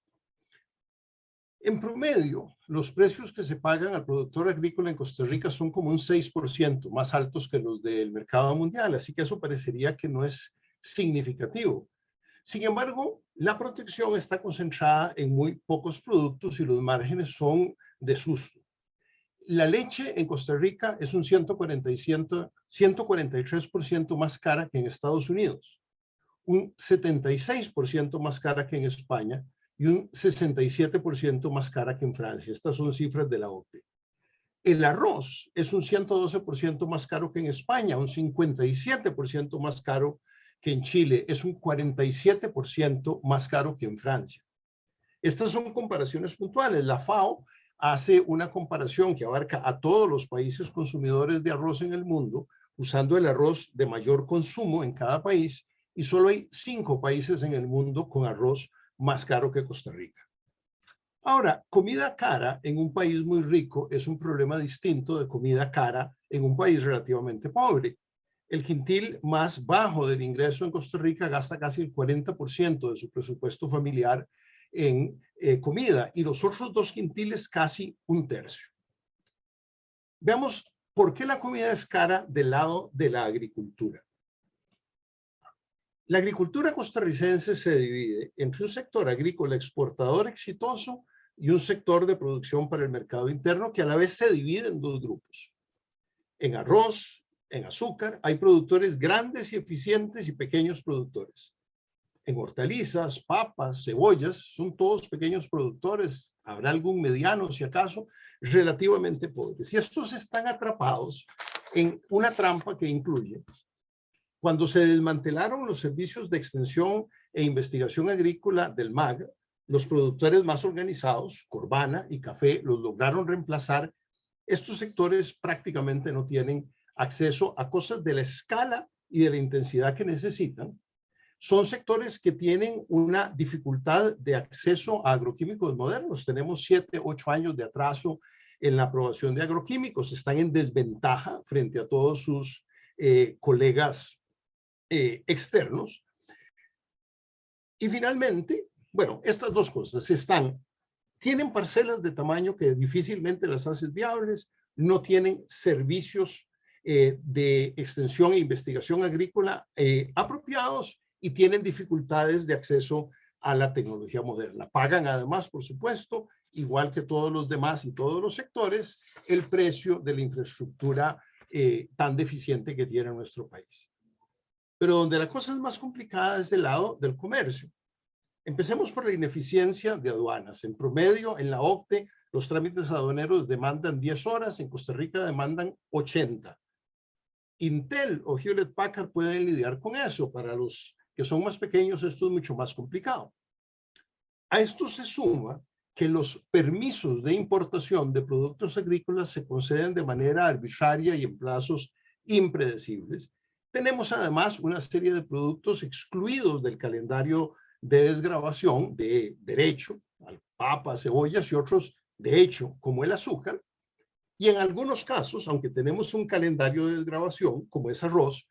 En promedio, los precios que se pagan al productor agrícola en Costa Rica son como un 6% más altos que los del mercado mundial, así que eso parecería que no es significativo. Sin embargo, la protección está concentrada en muy pocos productos y los márgenes son de susto. La leche en Costa Rica es un 143% más cara que en Estados Unidos, un 76% más cara que en España y un 67% más cara que en Francia. Estas son cifras de la OCDE. El arroz es un 112% más caro que en España, un 57% más caro que en Chile, es un 47% más caro que en Francia. Estas son comparaciones puntuales. La FAO hace una comparación que abarca a todos los países consumidores de arroz en el mundo, usando el arroz de mayor consumo en cada país, y solo hay 5 países en el mundo con arroz más caro que Costa Rica. Ahora, comida cara en un país muy rico es un problema distinto de comida cara en un país relativamente pobre. El quintil más bajo del ingreso en Costa Rica gasta casi el 40% de su presupuesto familiar en comida y los otros 2 quintiles casi un tercio. Veamos por qué la comida es cara del lado de la agricultura. La agricultura costarricense se divide entre un sector agrícola exportador exitoso y un sector de producción para el mercado interno que a la vez se divide en 2 grupos. En arroz, en azúcar, hay productores grandes y eficientes y pequeños productores. En hortalizas, papas, cebollas, son todos pequeños productores, habrá algún mediano si acaso, relativamente pobres. Y estos están atrapados en una trampa que incluye: cuando se desmantelaron los servicios de extensión e investigación agrícola del MAG, los productores más organizados, Corbana y Café, los lograron reemplazar. Estos sectores prácticamente no tienen acceso a cosas de la escala y de la intensidad que necesitan. Son sectores que tienen una dificultad de acceso a agroquímicos modernos. Tenemos 7, 8 años de atraso en la aprobación de agroquímicos. Están en desventaja frente a todos sus colegas externos. Y finalmente, bueno, estas 2 cosas tienen parcelas de tamaño que difícilmente las hacen viables, no tienen servicios de extensión e investigación agrícola apropiados y tienen dificultades de acceso a la tecnología moderna. Pagan además, por supuesto, igual que todos los demás y todos los sectores, el precio de la infraestructura tan deficiente que tiene nuestro país. Pero donde la cosa es más complicada es del lado del comercio. Empecemos por la ineficiencia de aduanas. En promedio, en la OCDE, los trámites aduaneros demandan 10 horas, en Costa Rica demandan 80. Intel o Hewlett Packard pueden lidiar con eso. Para los que son más pequeños, esto es mucho más complicado. A esto se suma que los permisos de importación de productos agrícolas se conceden de manera arbitraria y en plazos impredecibles. Tenemos además una serie de productos excluidos del calendario de desgravación de derecho, papas, cebollas y otros de hecho, como el azúcar. Y en algunos casos, aunque tenemos un calendario de desgravación, como es arroz,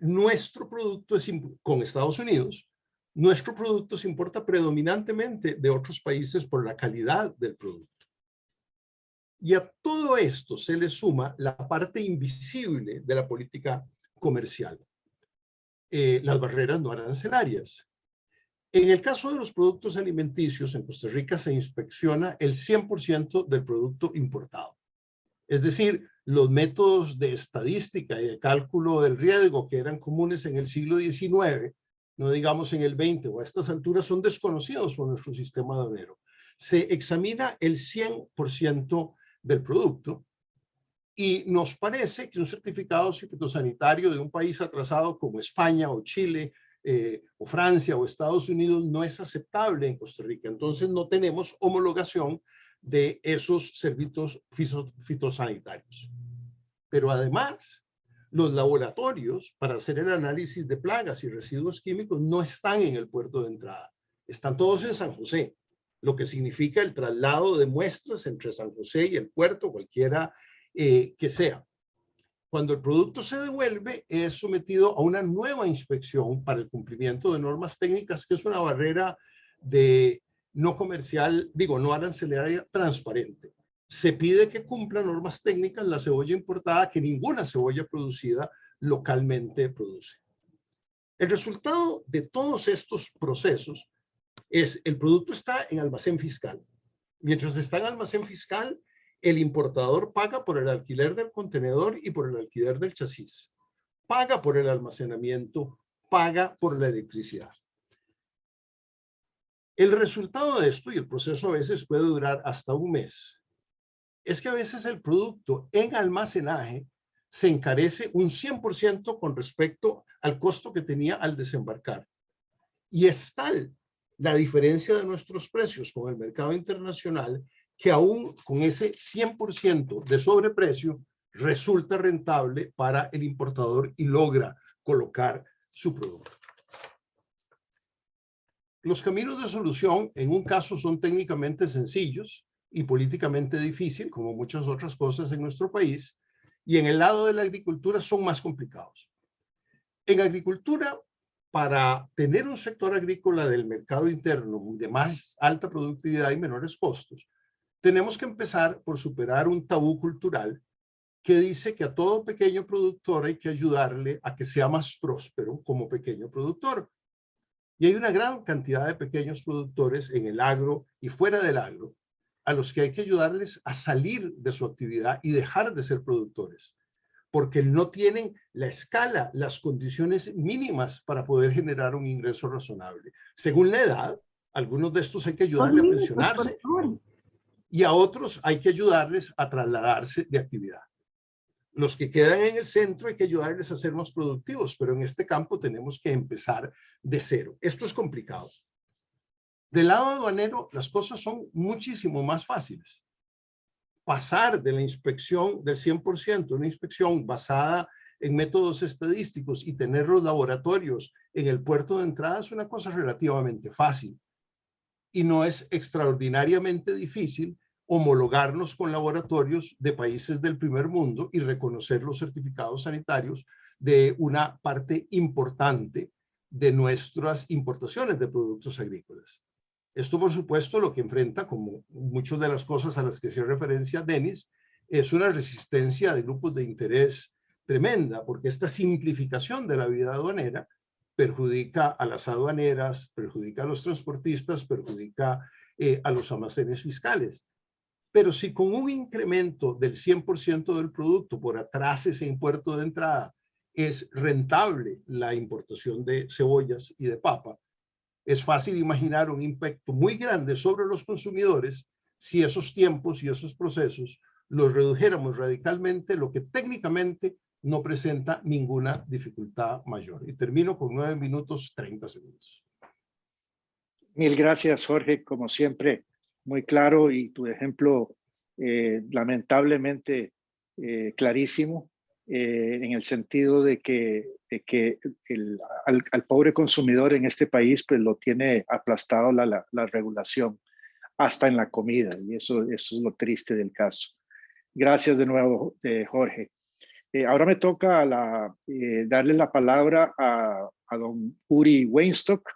nuestro producto es con Estados Unidos, nuestro producto se importa predominantemente de otros países por la calidad del producto. Y a todo esto se le suma la parte invisible de la política comercial, las barreras no arancelarias. En el caso de los productos alimenticios, en Costa Rica se inspecciona el 100% del producto importado. Es decir, los métodos de estadística y de cálculo del riesgo que eran comunes en el siglo XIX, no digamos en el XX o a estas alturas, son desconocidos por nuestro sistema aduanero. Se examina el 100% del producto y nos parece que un certificado fitosanitario de un país atrasado como España o Chile o Francia o Estados Unidos no es aceptable en Costa Rica. Entonces no tenemos homologación de esos servicios fitosanitarios. Pero además, los laboratorios para hacer el análisis de plagas y residuos químicos no están en el puerto de entrada. Están todos en San José, lo que significa el traslado de muestras entre San José y el puerto, cualquiera que sea. Cuando el producto se devuelve, es sometido a una nueva inspección para el cumplimiento de normas técnicas, que es una barrera de no comercial, no arancelaria transparente. Se pide que cumpla normas técnicas la cebolla importada que ninguna cebolla producida localmente produce. El resultado de todos estos procesos es el producto está en almacén fiscal. Mientras está en almacén fiscal, El importador paga por el alquiler del contenedor y por el alquiler del chasis. Paga por el almacenamiento, paga por la electricidad. El resultado de esto, y el proceso a veces puede durar hasta un mes, es que a veces el producto en almacenaje se encarece un 100% con respecto al costo que tenía al desembarcar. Y es tal la diferencia de nuestros precios con el mercado internacional que aún con ese 100% de sobreprecio resulta rentable para el importador y logra colocar su producto. Los caminos de solución en un caso son técnicamente sencillos y políticamente difíciles, como muchas otras cosas en nuestro país, y en el lado de la agricultura son más complicados. En agricultura, para tener un sector agrícola del mercado interno de más alta productividad y menores costos, tenemos que empezar por superar un tabú cultural que dice que a todo pequeño productor hay que ayudarle a que sea más próspero como pequeño productor. Y hay una gran cantidad de pequeños productores en el agro y fuera del agro a los que hay que ayudarles a salir de su actividad y dejar de ser productores, porque no tienen la escala, las condiciones mínimas para poder generar un ingreso razonable. Según la edad, algunos de estos hay que ayudarles a pensionarse y a otros hay que ayudarles a trasladarse de actividad. Los que quedan en el centro hay que ayudarles a ser más productivos, pero en este campo tenemos que empezar de cero. Esto es complicado. Del lado aduanero, las cosas son muchísimo más fáciles. Pasar de la inspección del 100%, una inspección basada en métodos estadísticos y tener los laboratorios en el puerto de entrada es una cosa relativamente fácil. Y no es extraordinariamente difícil homologarnos con laboratorios de países del primer mundo y reconocer los certificados sanitarios de una parte importante de nuestras importaciones de productos agrícolas. Esto, por supuesto, lo que enfrenta, como muchas de las cosas a las que hacía referencia Denis, es una resistencia de grupos de interés tremenda, porque esta simplificación de la vida aduanera perjudica a las aduaneras, perjudica a los transportistas, perjudica a los almacenes fiscales. Pero si con un incremento del 100% del producto por atrases en puerto de entrada es rentable la importación de cebollas y de papa, es fácil imaginar un impacto muy grande sobre los consumidores si esos tiempos y esos procesos los redujéramos radicalmente, lo que técnicamente no presenta ninguna dificultad mayor. Y termino con 9 minutos 30 segundos. Mil gracias, Jorge, como siempre, muy claro y tu ejemplo lamentablemente clarísimo en el sentido de que al pobre consumidor en este país pues lo tiene aplastado la regulación hasta en la comida y eso es lo triste del caso. Gracias de nuevo, Jorge. Ahora me toca darle la palabra a don Uri Weinstock,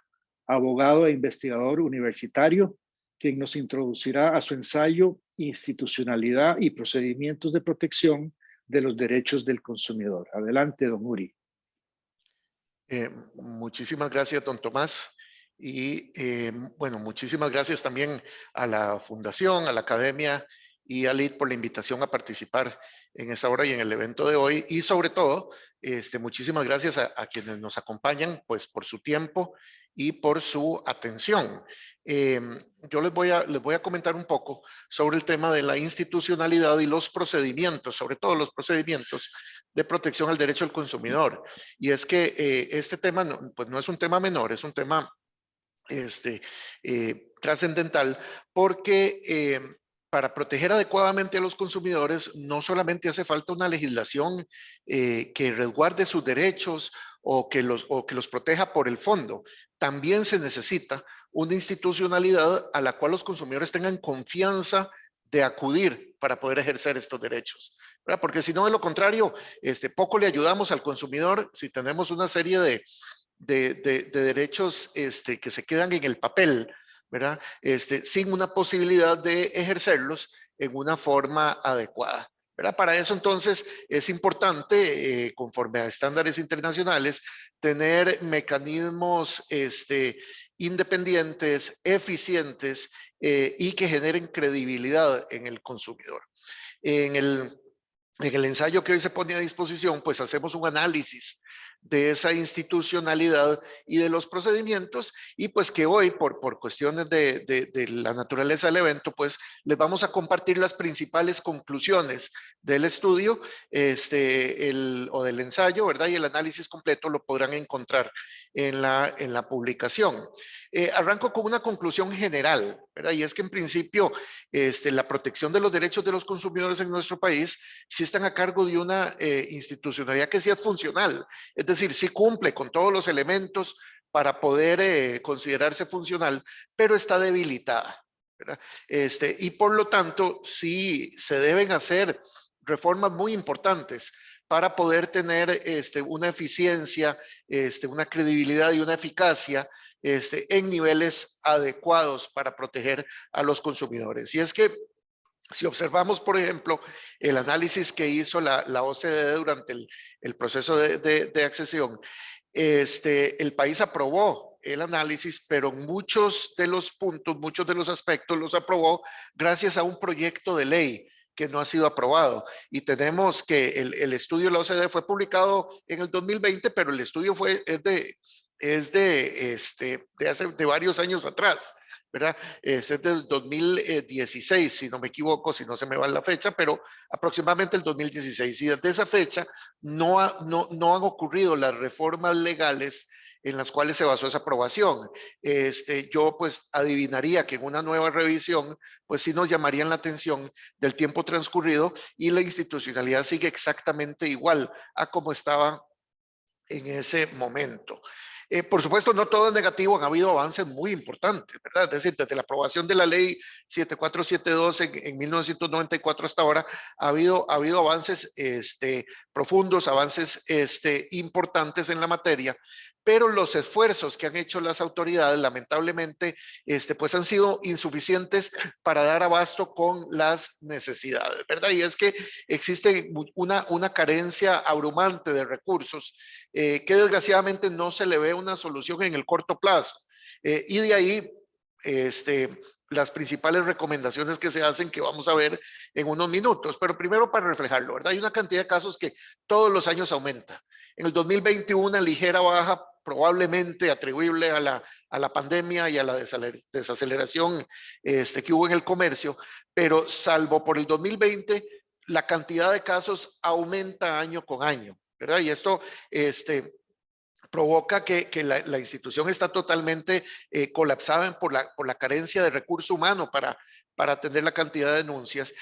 abogado e investigador universitario, quien nos introducirá a su ensayo Institucionalidad y procedimientos de protección de los derechos del consumidor. Adelante, don Uri. Muchísimas gracias, don Tomás. Y bueno, muchísimas gracias también a la Fundación, a la Academia y a LID por la invitación a participar en esta hora y en el evento de hoy. Y sobre todo, muchísimas gracias a quienes nos acompañan, pues por su tiempo y por su atención. Yo les voy a comentar un poco sobre el tema de la institucionalidad y los procedimientos, sobre todo los procedimientos de protección al derecho del consumidor. Y es que este tema pues no es un tema menor, es un tema trascendental porque para proteger adecuadamente a los consumidores no solamente hace falta una legislación que resguarde sus derechos o que los proteja por el fondo, también se necesita una institucionalidad a la cual los consumidores tengan confianza de acudir para poder ejercer estos derechos, ¿verdad? Porque si no, de lo contrario, poco le ayudamos al consumidor si tenemos una serie de derechos que se quedan en el papel, ¿verdad? Sin una posibilidad de ejercerlos en una forma adecuada, ¿verdad? Para eso entonces es importante, conforme a estándares internacionales, tener mecanismos independientes, eficientes y que generen credibilidad en el consumidor. En el ensayo que hoy se pone a disposición, pues hacemos un análisis de esa institucionalidad y de los procedimientos, y pues que hoy, por cuestiones de la naturaleza del evento, pues les vamos a compartir las principales conclusiones del estudio o del ensayo, ¿verdad? Y el análisis completo lo podrán encontrar en la publicación. Arranco con una conclusión general, ¿verdad? Y es que en principio la protección de los derechos de los consumidores en nuestro país sí están a cargo de una institucionalidad que sí es funcional, es decir, sí cumple con todos los elementos para poder considerarse funcional, pero está debilitada, ¿verdad? Y por lo tanto, sí se deben hacer reformas muy importantes para poder tener una eficiencia, una credibilidad y una eficacia en niveles adecuados para proteger a los consumidores. Y es que si observamos, por ejemplo, el análisis que hizo la OCDE durante el proceso de accesión, el país aprobó el análisis, pero muchos de los puntos, muchos de los aspectos los aprobó gracias a un proyecto de ley que no ha sido aprobado. Y tenemos que el estudio de la OCDE fue publicado en el 2020, pero el estudio es de varios años atrás, ¿verdad? Es del 2016, si no me equivoco, si no se me va la fecha, pero aproximadamente el 2016. Y desde esa fecha no han ocurrido las reformas legales en las cuales se basó esa aprobación. Yo pues adivinaría que en una nueva revisión, pues sí nos llamarían la atención del tiempo transcurrido y la institucionalidad sigue exactamente igual a como estaba en ese momento. Por supuesto, no todo es negativo, han habido avances muy importantes, ¿verdad? Es decir, desde la aprobación de la ley 7472 en 1994 hasta ahora, ha habido avances profundos, avances importantes en la materia, pero los esfuerzos que han hecho las autoridades, lamentablemente, pues han sido insuficientes para dar abasto con las necesidades, ¿verdad? Y es que existe una carencia abrumante de recursos que desgraciadamente no se le ve una solución en el corto plazo. Y de ahí, las principales recomendaciones que se hacen, que vamos a ver en unos minutos, pero primero para reflejarlo, ¿verdad? Hay una cantidad de casos que todos los años aumenta. En el 2021, una ligera baja, probablemente atribuible a la pandemia y a la desaceleración que hubo en el comercio, pero salvo por el 2020, la cantidad de casos aumenta año con año, ¿verdad? Y esto provoca que la institución está totalmente colapsada por la carencia de recurso humano para atender la cantidad de denuncias.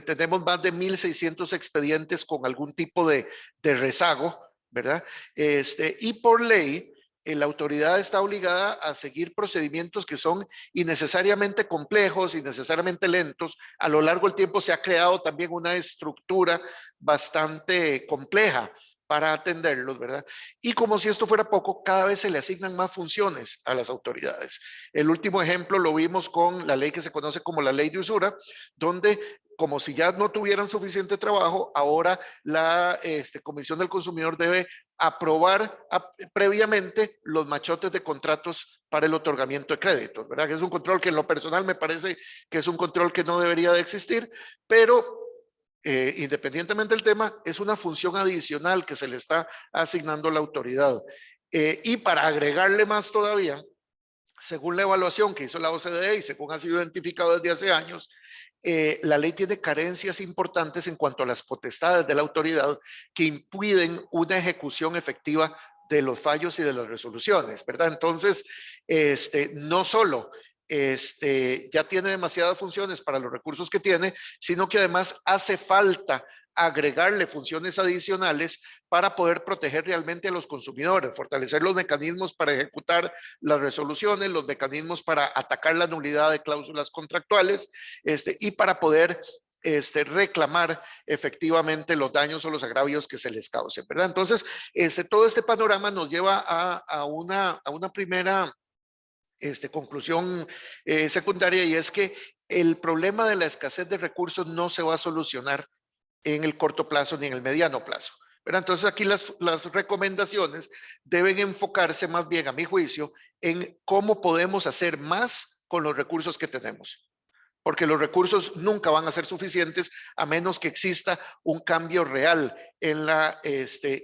Tenemos más de 1,600 expedientes con algún tipo de rezago, ¿verdad? Y por ley, la autoridad está obligada a seguir procedimientos que son innecesariamente complejos, innecesariamente lentos. A lo largo del tiempo se ha creado también una estructura bastante compleja para atenderlos, ¿verdad? Y como si esto fuera poco, cada vez se le asignan más funciones a las autoridades. El último ejemplo lo vimos con la ley que se conoce como la ley de usura, donde como si ya no tuvieran suficiente trabajo, ahora la Comisión del Consumidor debe aprobar previamente los machotes de contratos para el otorgamiento de créditos, ¿verdad? Que es un control que en lo personal me parece que es un control que no debería de existir, pero independientemente del tema, es una función adicional que se le está asignando a la autoridad. Y para agregarle más todavía, según la evaluación que hizo la OCDE y según ha sido identificado desde hace años, la ley tiene carencias importantes en cuanto a las potestades de la autoridad que impiden una ejecución efectiva de los fallos y de las resoluciones, ¿verdad? Entonces, no solo ya tiene demasiadas funciones para los recursos que tiene, sino que además hace falta agregarle funciones adicionales para poder proteger realmente a los consumidores, fortalecer los mecanismos para ejecutar las resoluciones, los mecanismos para atacar la nulidad de cláusulas contractuales y para poder reclamar efectivamente los daños o los agravios que se les causen, ¿verdad? Entonces, todo este panorama nos lleva a una primera conclusión secundaria, y es que el problema de la escasez de recursos no se va a solucionar en el corto plazo ni en el mediano plazo, ¿verdad? Entonces aquí las recomendaciones deben enfocarse más bien, a mi juicio, en cómo podemos hacer más con los recursos que tenemos. Porque los recursos nunca van a ser suficientes a menos que exista un cambio real en la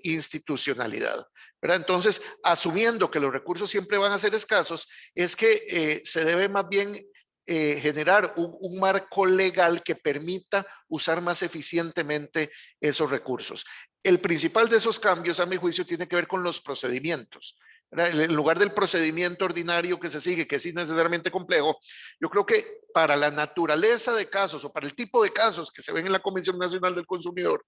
institucionalidad, ¿verdad? Entonces, asumiendo que los recursos siempre van a ser escasos, es que se debe más bien generar un marco legal que permita usar más eficientemente esos recursos. El principal de esos cambios, a mi juicio, tiene que ver con los procedimientos. En lugar del procedimiento ordinario que se sigue, que es innecesariamente complejo, yo creo que para la naturaleza de casos o para el tipo de casos que se ven en la Comisión Nacional del Consumidor,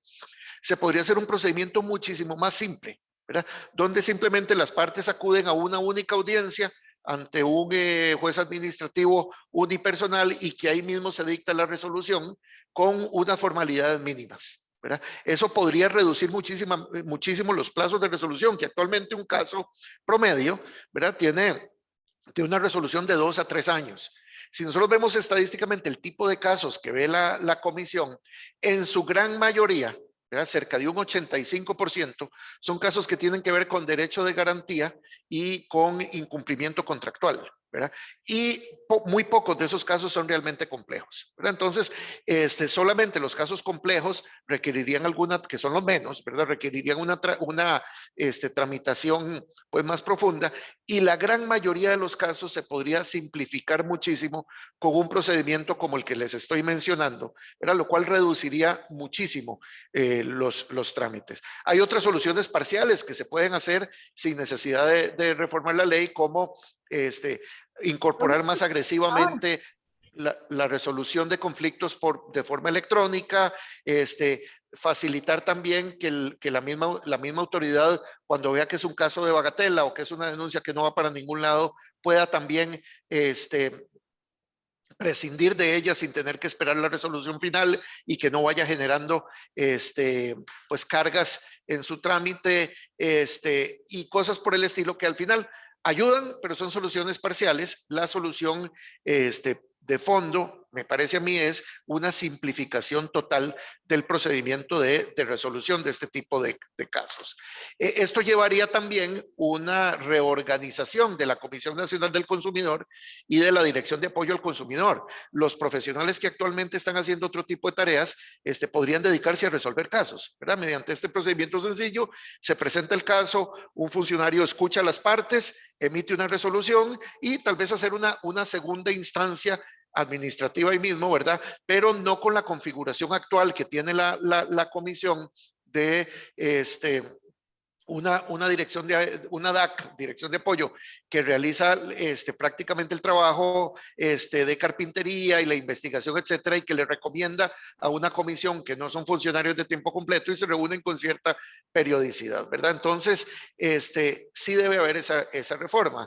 se podría hacer un procedimiento muchísimo más simple, ¿verdad? Donde simplemente las partes acuden a una única audiencia ante un juez administrativo unipersonal y que ahí mismo se dicta la resolución con unas formalidades mínimas, ¿verdad? Eso podría reducir muchísimo los plazos de resolución, que actualmente un caso promedio, ¿verdad? Tiene una resolución de 2 a 3 años. Si nosotros vemos estadísticamente el tipo de casos que ve la comisión, en su gran mayoría, ¿verdad? Cerca de un 85%, son casos que tienen que ver con derecho de garantía y con incumplimiento contractual, ¿verdad? Y muy pocos de esos casos son realmente complejos, ¿verdad? Entonces, solamente los casos complejos requerirían que son los menos, ¿verdad? Requerirían una tramitación pues más profunda, y la gran mayoría de los casos se podría simplificar muchísimo con un procedimiento como el que les estoy mencionando, ¿verdad? Lo cual reduciría muchísimo los trámites. Hay otras soluciones parciales que se pueden hacer sin necesidad de reformar la ley, como incorporar más agresivamente la resolución de conflictos de forma electrónica, facilitar también que la misma autoridad, cuando vea que es un caso de bagatela o que es una denuncia que no va para ningún lado, pueda también prescindir de ella sin tener que esperar la resolución final y que no vaya generando pues cargas en su trámite y cosas por el estilo que al final ayudan, pero son soluciones parciales. La solución de fondo, me parece a mí, es una simplificación total del procedimiento de resolución de este tipo de casos. Esto llevaría también una reorganización de la Comisión Nacional del Consumidor y de la Dirección de Apoyo al Consumidor. Los profesionales que actualmente están haciendo otro tipo de tareas podrían dedicarse a resolver casos, ¿verdad? Mediante este procedimiento sencillo, se presenta el caso, un funcionario escucha a las partes, emite una resolución y tal vez hacer una segunda instancia administrativa ahí mismo, ¿verdad? Pero no con la configuración actual que tiene la comisión de una DAC, Dirección de Apoyo, que realiza prácticamente el trabajo de carpintería y la investigación, etcétera, y que le recomienda a una comisión que no son funcionarios de tiempo completo y se reúnen con cierta periodicidad, ¿verdad? Entonces, sí debe haber esa reforma.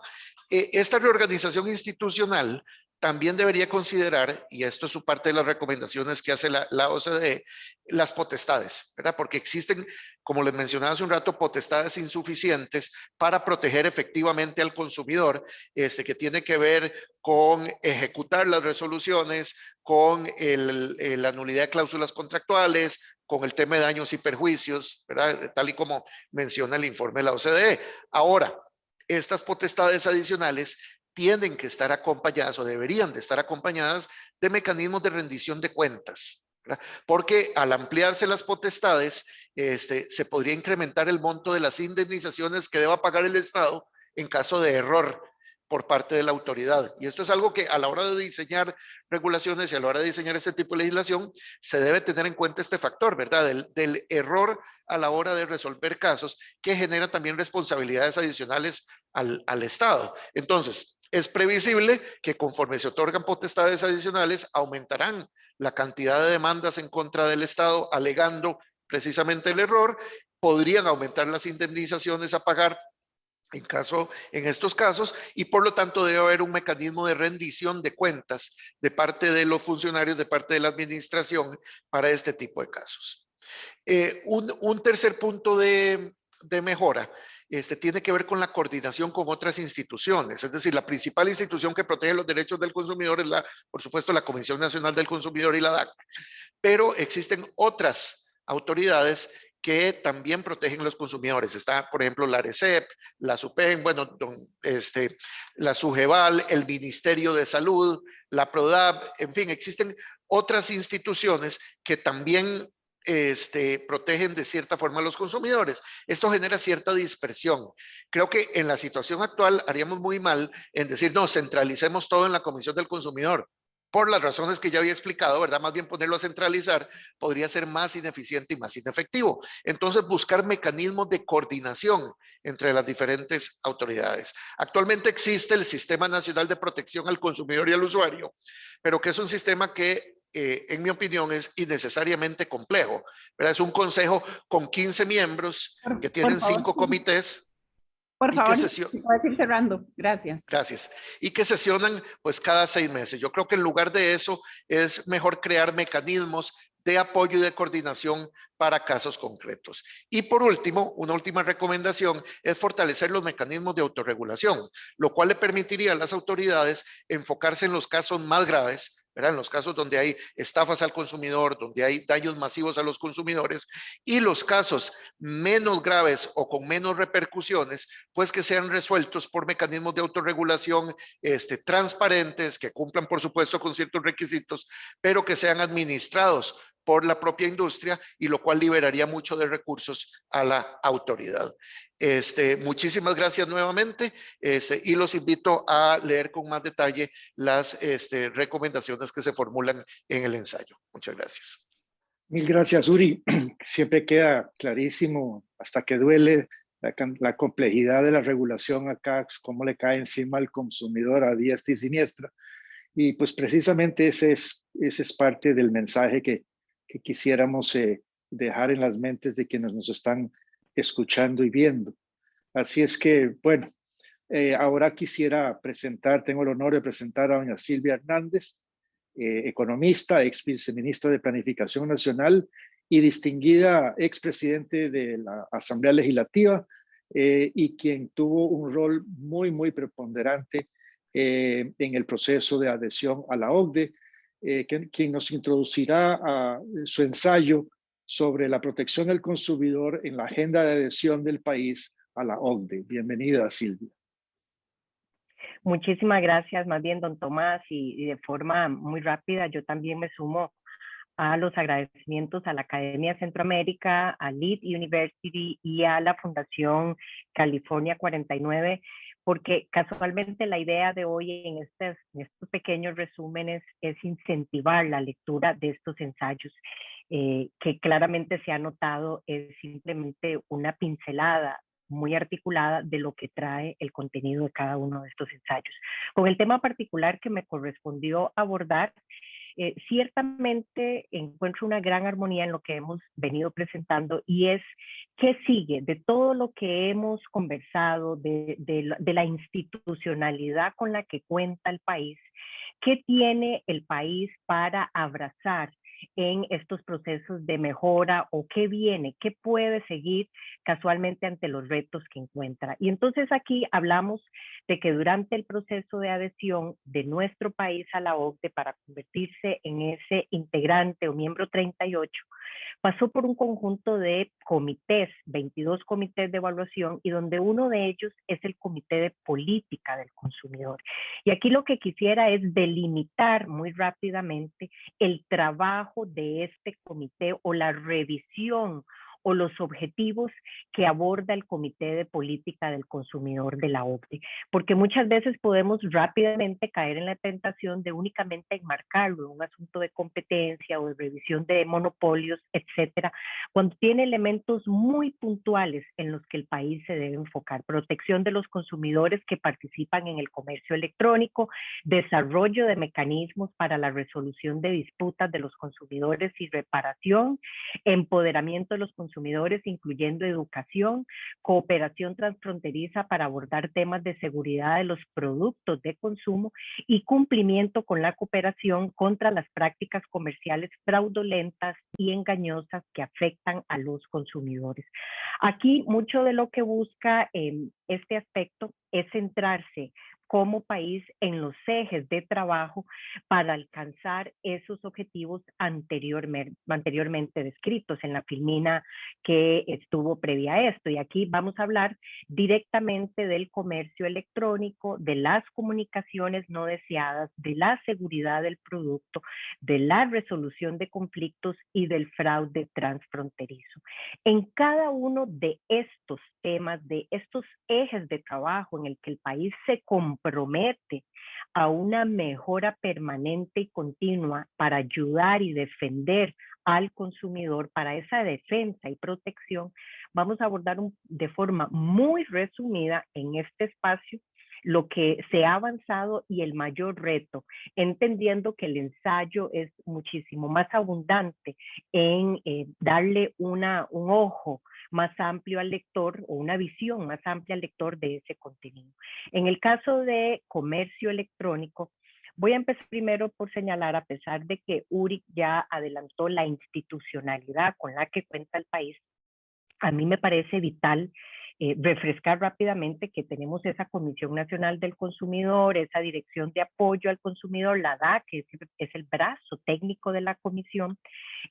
Esta reorganización institucional también debería considerar, y esto es su parte de las recomendaciones que hace la OCDE, las potestades, ¿verdad? Porque existen, como les mencionaba hace un rato, potestades insuficientes para proteger efectivamente al consumidor, que tiene que ver con ejecutar las resoluciones, con la nulidad de cláusulas contractuales, con el tema de daños y perjuicios, ¿verdad? Tal y como menciona el informe de la OCDE. Ahora, estas potestades adicionales tienen que estar acompañadas o deberían de estar acompañadas de mecanismos de rendición de cuentas, ¿verdad? Porque al ampliarse las potestades, se podría incrementar el monto de las indemnizaciones que deba pagar el Estado en caso de error por parte de la autoridad. Y esto es algo que a la hora de diseñar regulaciones y a la hora de diseñar este tipo de legislación, se debe tener en cuenta este factor, ¿verdad? Del error a la hora de resolver casos, que genera también responsabilidades adicionales al Estado. Entonces, es previsible que conforme se otorgan potestades adicionales, aumentarán la cantidad de demandas en contra del Estado alegando precisamente el error, podrían aumentar las indemnizaciones a pagar en estos casos, y por lo tanto debe haber un mecanismo de rendición de cuentas de parte de los funcionarios, de parte de la administración para este tipo de casos. Un tercer punto de mejora tiene que ver con la coordinación con otras instituciones. Es decir, la principal institución que protege los derechos del consumidor es por supuesto, la Comisión Nacional del Consumidor y la DAC, pero existen otras autoridades que también protegen a los consumidores. Está, por ejemplo, la ARECEP, la SUPEN, bueno, la SUGEVAL, el Ministerio de Salud, la PRODAP, en fin, existen otras instituciones que también protegen de cierta forma a los consumidores. Esto genera cierta dispersión. Creo que en la situación actual haríamos muy mal en decir, no, centralicemos todo en la Comisión del Consumidor. Por las razones que ya había explicado, ¿verdad? Más bien ponerlo a centralizar podría ser más ineficiente y más inefectivo. Entonces, buscar mecanismos de coordinación entre las diferentes autoridades. Actualmente existe el Sistema Nacional de Protección al Consumidor y al Usuario, pero que es un sistema que en mi opinión es innecesariamente complejo, ¿verdad? Es un consejo con 15 miembros que tienen 5 comités. Por favor, puedes ir cerrando. Gracias. Gracias. Y que sesionan pues cada 6 meses. Yo creo que en lugar de eso es mejor crear mecanismos de apoyo y de coordinación para casos concretos. Y por último, una última recomendación es fortalecer los mecanismos de autorregulación, lo cual le permitiría a las autoridades enfocarse en los casos más graves, ¿verdad? En los casos donde hay estafas al consumidor, donde hay daños masivos a los consumidores, y los casos menos graves o con menos repercusiones, pues que sean resueltos por mecanismos de autorregulación transparentes, que cumplan por supuesto con ciertos requisitos, pero que sean administrados por la propia industria, y lo cual liberaría mucho de recursos a la autoridad. Muchísimas gracias nuevamente, y los invito a leer con más detalle las recomendaciones que se formulan en el ensayo. Muchas gracias. Mil gracias, Uri. Siempre queda clarísimo, hasta que duele, la complejidad de la regulación acá, cómo le cae encima al consumidor a diestra y siniestra. Y pues precisamente ese es parte del mensaje que quisiéramos dejar en las mentes de quienes nos están escuchando y viendo. Así es que, bueno, ahora quisiera tengo el honor de presentar a doña Silvia Hernández, economista, ex viceministra de Planificación Nacional y distinguida expresidente de la Asamblea Legislativa, y quien tuvo un rol muy, muy preponderante en el proceso de adhesión a la OCDE, quien nos introducirá a su ensayo sobre la protección del consumidor en la agenda de adhesión del país a la OCDE. Bienvenida, Silvia. Muchísimas gracias, más bien, don Tomás, y de forma muy rápida, yo también me sumo a los agradecimientos a la Academia Centroamérica, a Lead University y a la Fundación California 49, porque casualmente la idea de hoy en estos pequeños resúmenes es incentivar la lectura de estos ensayos, que claramente se ha notado es simplemente una pincelada muy articulada de lo que trae el contenido de cada uno de estos ensayos. Con el tema particular que me correspondió abordar, ciertamente encuentro una gran armonía en lo que hemos venido presentando, y es qué sigue de todo lo que hemos conversado, de la institucionalidad con la que cuenta el país, qué tiene el país para abrazar en estos procesos de mejora, o qué viene, qué puede seguir casualmente ante los retos que encuentra. Y entonces aquí hablamos de que durante el proceso de adhesión de nuestro país a la OCDE para convertirse en ese integrante o miembro 38, pasó por un conjunto de comités, 22 comités de evaluación, y donde uno de ellos es el Comité de Política del Consumidor. Y aquí lo que quisiera es delimitar muy rápidamente el trabajo de este comité, o la revisión o los objetivos que aborda el Comité de Política del Consumidor de la OCDE, porque muchas veces podemos rápidamente caer en la tentación de únicamente enmarcarlo en un asunto de competencia o de revisión de monopolios, etcétera, cuando tiene elementos muy puntuales en los que el país se debe enfocar: protección de los consumidores que participan en el comercio electrónico, desarrollo de mecanismos para la resolución de disputas de los consumidores y reparación, empoderamiento de los consumidores, incluyendo educación, cooperación transfronteriza para abordar temas de seguridad de los productos de consumo, y cumplimiento con la cooperación contra las prácticas comerciales fraudulentas y engañosas que afectan a los consumidores. Aquí mucho de lo que busca este aspecto es centrarse como país en los ejes de trabajo para alcanzar esos objetivos anteriormente descritos en la filmina que estuvo previa a esto. Y aquí vamos a hablar directamente del comercio electrónico, de las comunicaciones no deseadas, de la seguridad del producto, de la resolución de conflictos y del fraude transfronterizo. En cada uno de estos temas, de estos ejes de trabajo en el que el país se compromete a una mejora permanente y continua para ayudar y defender al consumidor, para esa defensa y protección, vamos a abordar de forma muy resumida en este espacio lo que se ha avanzado y el mayor reto, entendiendo que el ensayo es muchísimo más abundante en darle un ojo más amplio al lector o una visión más amplia al lector de ese contenido. En el caso de comercio electrónico, voy a empezar primero por señalar, a pesar de que URIC ya adelantó la institucionalidad con la que cuenta el país, a mí me parece vital refrescar rápidamente que tenemos esa Comisión Nacional del Consumidor, esa Dirección de Apoyo al Consumidor, la DAC, que es el brazo técnico de la comisión,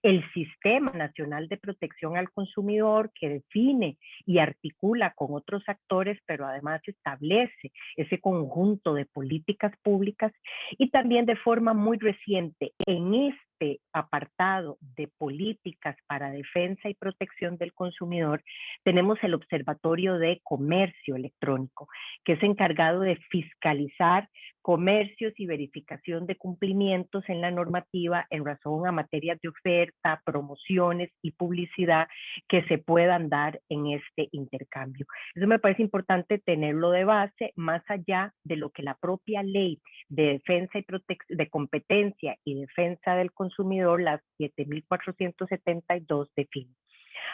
el Sistema Nacional de Protección al Consumidor, que define y articula con otros actores, pero además establece ese conjunto de políticas públicas, y también de forma muy reciente en este apartado de políticas para defensa y protección del consumidor, tenemos el Observatorio de Comercio Electrónico, que es encargado de fiscalizar comercios y verificación de cumplimientos en la normativa en razón a materias de oferta, promociones y publicidad que se puedan dar en este intercambio. Eso me parece importante tenerlo de base, más allá de lo que la propia ley de defensa y de competencia y defensa del consumidor, la 7472, define.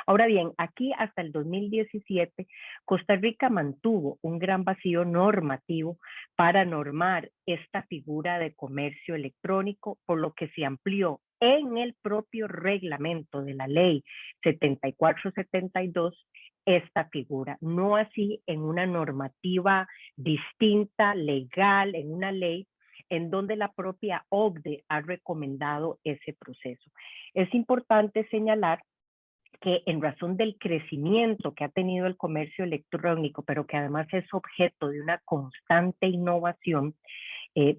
Ahora bien, aquí hasta el 2017, Costa Rica mantuvo un gran vacío normativo para normar esta figura de comercio electrónico, por lo que se amplió en el propio reglamento de la ley 7472 esta figura, no así en una normativa distinta, legal, en una ley en donde la propia OCDE ha recomendado ese proceso. Es importante señalar que en razón del crecimiento que ha tenido el comercio electrónico, pero que además es objeto de una constante innovación,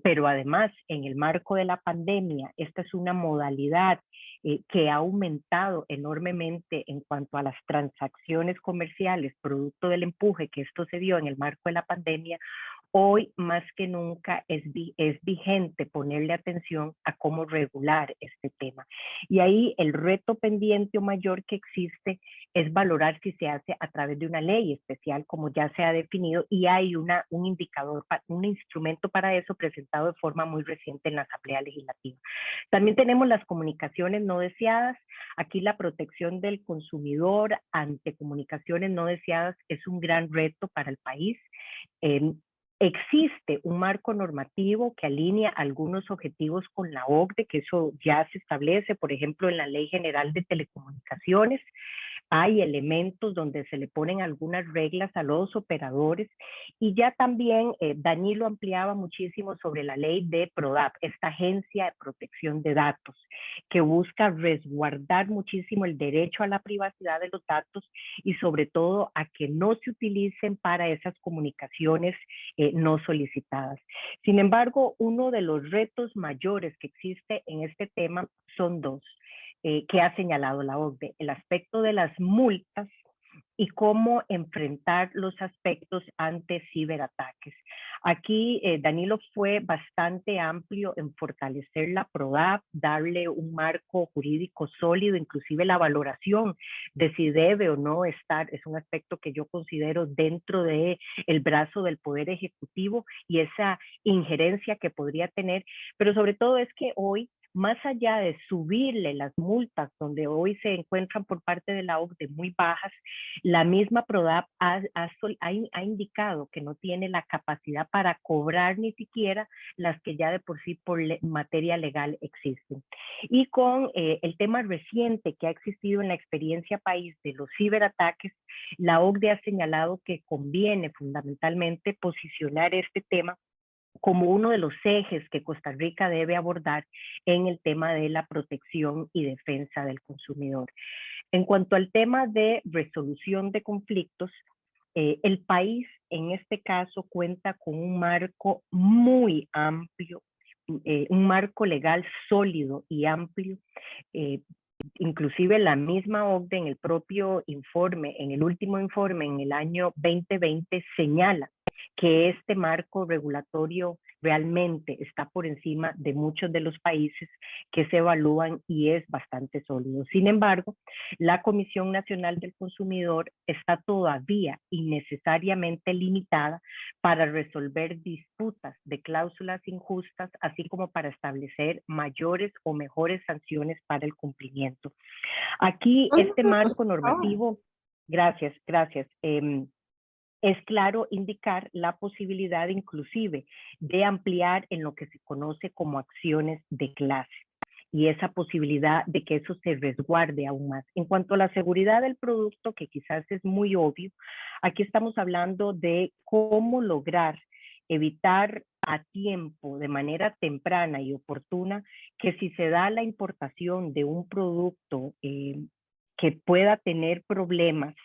pero además en el marco de la pandemia, esta es una modalidad que ha aumentado enormemente en cuanto a las transacciones comerciales, producto del empuje que esto se dio en el marco de la pandemia. Hoy más que nunca es vigente ponerle atención a cómo regular este tema. Y ahí el reto pendiente o mayor que existe es valorar si se hace a través de una ley especial, como ya se ha definido, y hay un indicador, un instrumento para eso presentado de forma muy reciente en la Asamblea Legislativa. También tenemos las comunicaciones no deseadas. Aquí la protección del consumidor ante comunicaciones no deseadas es un gran reto para el país. Existe un marco normativo que alinea algunos objetivos con la OCDE, que eso ya se establece, por ejemplo, en la Ley General de Telecomunicaciones. Hay elementos donde se le ponen algunas reglas a los operadores, y ya también Danilo ampliaba muchísimo sobre la ley de PRODAP, esta agencia de protección de datos, que busca resguardar muchísimo el derecho a la privacidad de los datos y sobre todo a que no se utilicen para esas comunicaciones no solicitadas. Sin embargo, uno de los retos mayores que existe en este tema son dos. Que ha señalado la OCDE, el aspecto de las multas y cómo enfrentar los aspectos ante ciberataques. Aquí Danilo fue bastante amplio en fortalecer la PRODAP, darle un marco jurídico sólido, inclusive la valoración de si debe o no estar, es un aspecto que yo considero dentro del brazo del Poder Ejecutivo y esa injerencia que podría tener, pero sobre todo es que hoy, más allá de subirle las multas, donde hoy se encuentran por parte de la OCDE muy bajas, la misma PRODAP ha indicado que no tiene la capacidad para cobrar ni siquiera las que ya de por sí por materia legal existen. Y con el tema reciente que ha existido en la experiencia país de los ciberataques, la OCDE ha señalado que conviene fundamentalmente posicionar este tema como uno de los ejes que Costa Rica debe abordar en el tema de la protección y defensa del consumidor. En cuanto al tema de resolución de conflictos, el país en este caso cuenta con un marco muy amplio, un marco legal sólido y amplio. Inclusive la misma OCDE en el propio informe, en el último informe en el año 2020 señala que este marco regulatorio realmente está por encima de muchos de los países que se evalúan y es bastante sólido. Sin embargo, la Comisión Nacional del Consumidor está todavía innecesariamente limitada para resolver disputas de cláusulas injustas, así como para establecer mayores o mejores sanciones para el cumplimiento. Aquí este marco normativo, gracias, es claro indicar la posibilidad inclusive de ampliar en lo que se conoce como acciones de clase y esa posibilidad de que eso se resguarde aún más. En cuanto a la seguridad del producto, que quizás es muy obvio, aquí estamos hablando de cómo lograr evitar a tiempo, de manera temprana y oportuna, que si se da la importación de un producto que pueda tener problemas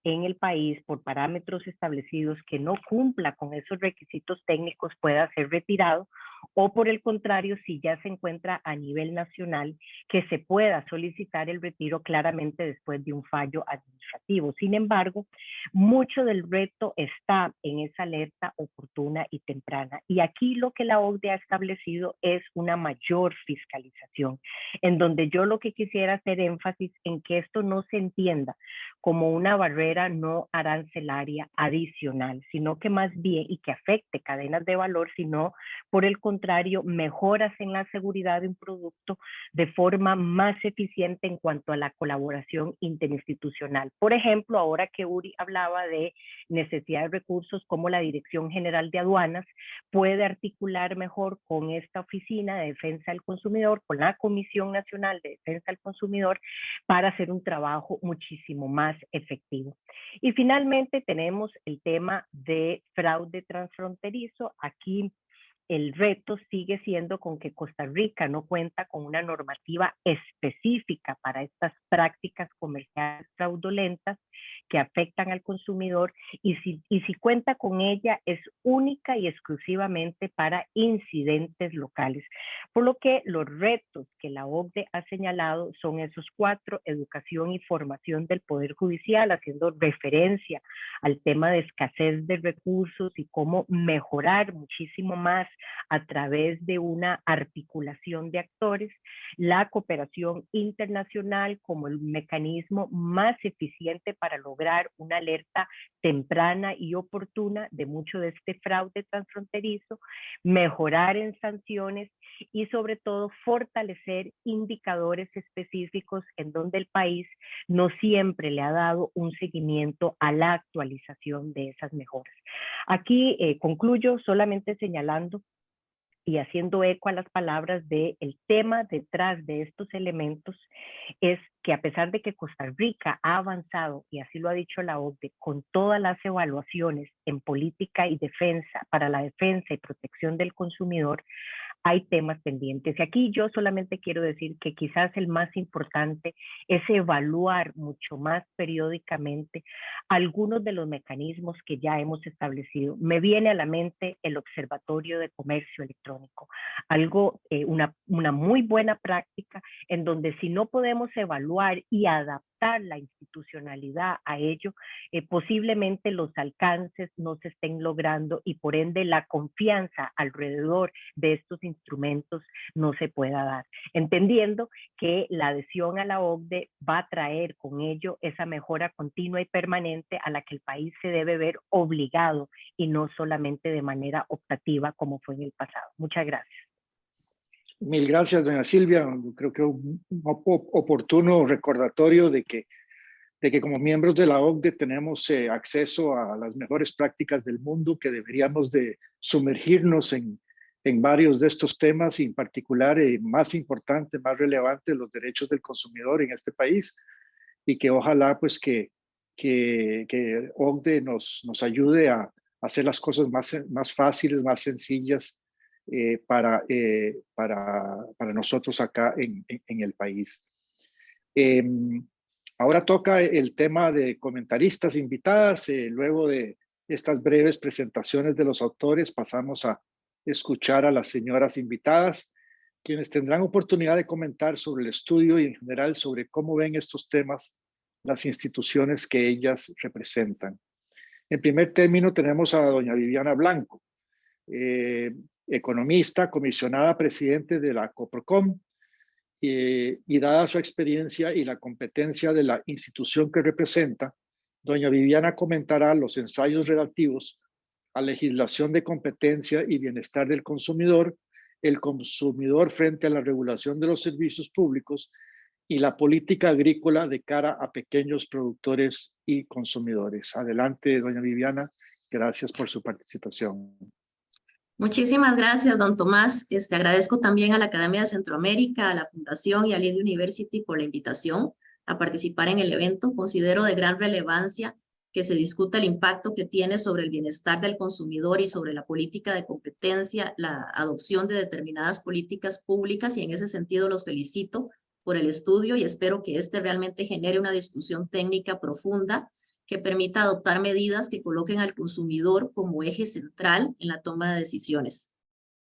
en el país por parámetros establecidos que no cumpla con esos requisitos técnicos pueda ser retirado, o por el contrario, si ya se encuentra a nivel nacional, que se pueda solicitar el retiro claramente después de un fallo administrativo. Sin embargo, mucho del reto está en esa alerta oportuna y temprana. Y aquí lo que la OCDE ha establecido es una mayor fiscalización, en donde yo lo que quisiera hacer énfasis en que esto no se entienda como una barrera no arancelaria adicional, sino que más bien, y que afecte cadenas de valor, sino por el contrario, mejoras en la seguridad de un producto de forma más eficiente en cuanto a la colaboración interinstitucional. Por ejemplo, ahora que Uri hablaba de necesidad de recursos, como la Dirección General de Aduanas puede articular mejor con esta Oficina de Defensa del Consumidor, con la Comisión Nacional de Defensa del Consumidor, para hacer un trabajo muchísimo más efectivo. Y finalmente tenemos el tema de fraude transfronterizo. Aquí el reto sigue siendo con que Costa Rica no cuenta con una normativa específica para estas prácticas comerciales fraudulentas que afectan al consumidor, y si cuenta con ella es única y exclusivamente para incidentes locales. Por lo que los retos que la OCDE ha señalado son esos 4: educación y formación del Poder Judicial, haciendo referencia al tema de escasez de recursos y cómo mejorar muchísimo más a través de una articulación de actores, la cooperación internacional como el mecanismo más eficiente para lograr una alerta temprana y oportuna de mucho de este fraude transfronterizo, mejorar en sanciones y sobre todo fortalecer indicadores específicos en donde el país no siempre le ha dado un seguimiento a la actualización de esas mejoras. Aquí concluyo solamente señalando y haciendo eco a las palabras de el tema detrás de estos elementos es que a pesar de que Costa Rica ha avanzado, y así lo ha dicho la OCDE, con todas las evaluaciones en política y defensa, para la defensa y protección del consumidor, hay temas pendientes. Y aquí yo solamente quiero decir que quizás el más importante es evaluar mucho más periódicamente algunos de los mecanismos que ya hemos establecido. Me viene a la mente el Observatorio de Comercio Electrónico, algo, una muy buena práctica en donde si no podemos evaluar y adaptar la institucionalidad a ello, posiblemente los alcances no se estén logrando y por ende la confianza alrededor de estos instrumentos no se pueda dar, entendiendo que la adhesión a la OCDE va a traer con ello esa mejora continua y permanente a la que el país se debe ver obligado y no solamente de manera optativa como fue en el pasado. Muchas gracias. Mil gracias, doña Silvia. Creo que un oportuno recordatorio de que como miembros de la OCDE tenemos acceso a las mejores prácticas del mundo, que deberíamos de sumergirnos en varios de estos temas, y en particular, más importante, más relevante, los derechos del consumidor en este país, y que ojalá pues que OCDE nos ayude a hacer las cosas más fáciles, más sencillas para nosotros acá en el país. Ahora toca el tema de comentaristas invitadas. Luego de estas breves presentaciones de los autores, pasamos a escuchar a las señoras invitadas, quienes tendrán oportunidad de comentar sobre el estudio y en general sobre cómo ven estos temas las instituciones que ellas representan. En primer término tenemos a doña Viviana Blanco, economista, comisionada presidente de la Coprocom, y dada su experiencia y la competencia de la institución que representa, doña Viviana comentará los ensayos relativos a legislación de competencia y bienestar del consumidor, el consumidor frente a la regulación de los servicios públicos y la política agrícola de cara a pequeños productores y consumidores. Adelante, doña Viviana. Gracias por su participación. Muchísimas gracias, don Tomás. Agradezco también a la Academia de Centroamérica, a la Fundación y a Lead University por la invitación a participar en el evento. Considero de gran relevancia que se discuta el impacto que tiene sobre el bienestar del consumidor y sobre la política de competencia, la adopción de determinadas políticas públicas, y en ese sentido los felicito por el estudio y espero que realmente genere una discusión técnica profunda que permita adoptar medidas que coloquen al consumidor como eje central en la toma de decisiones.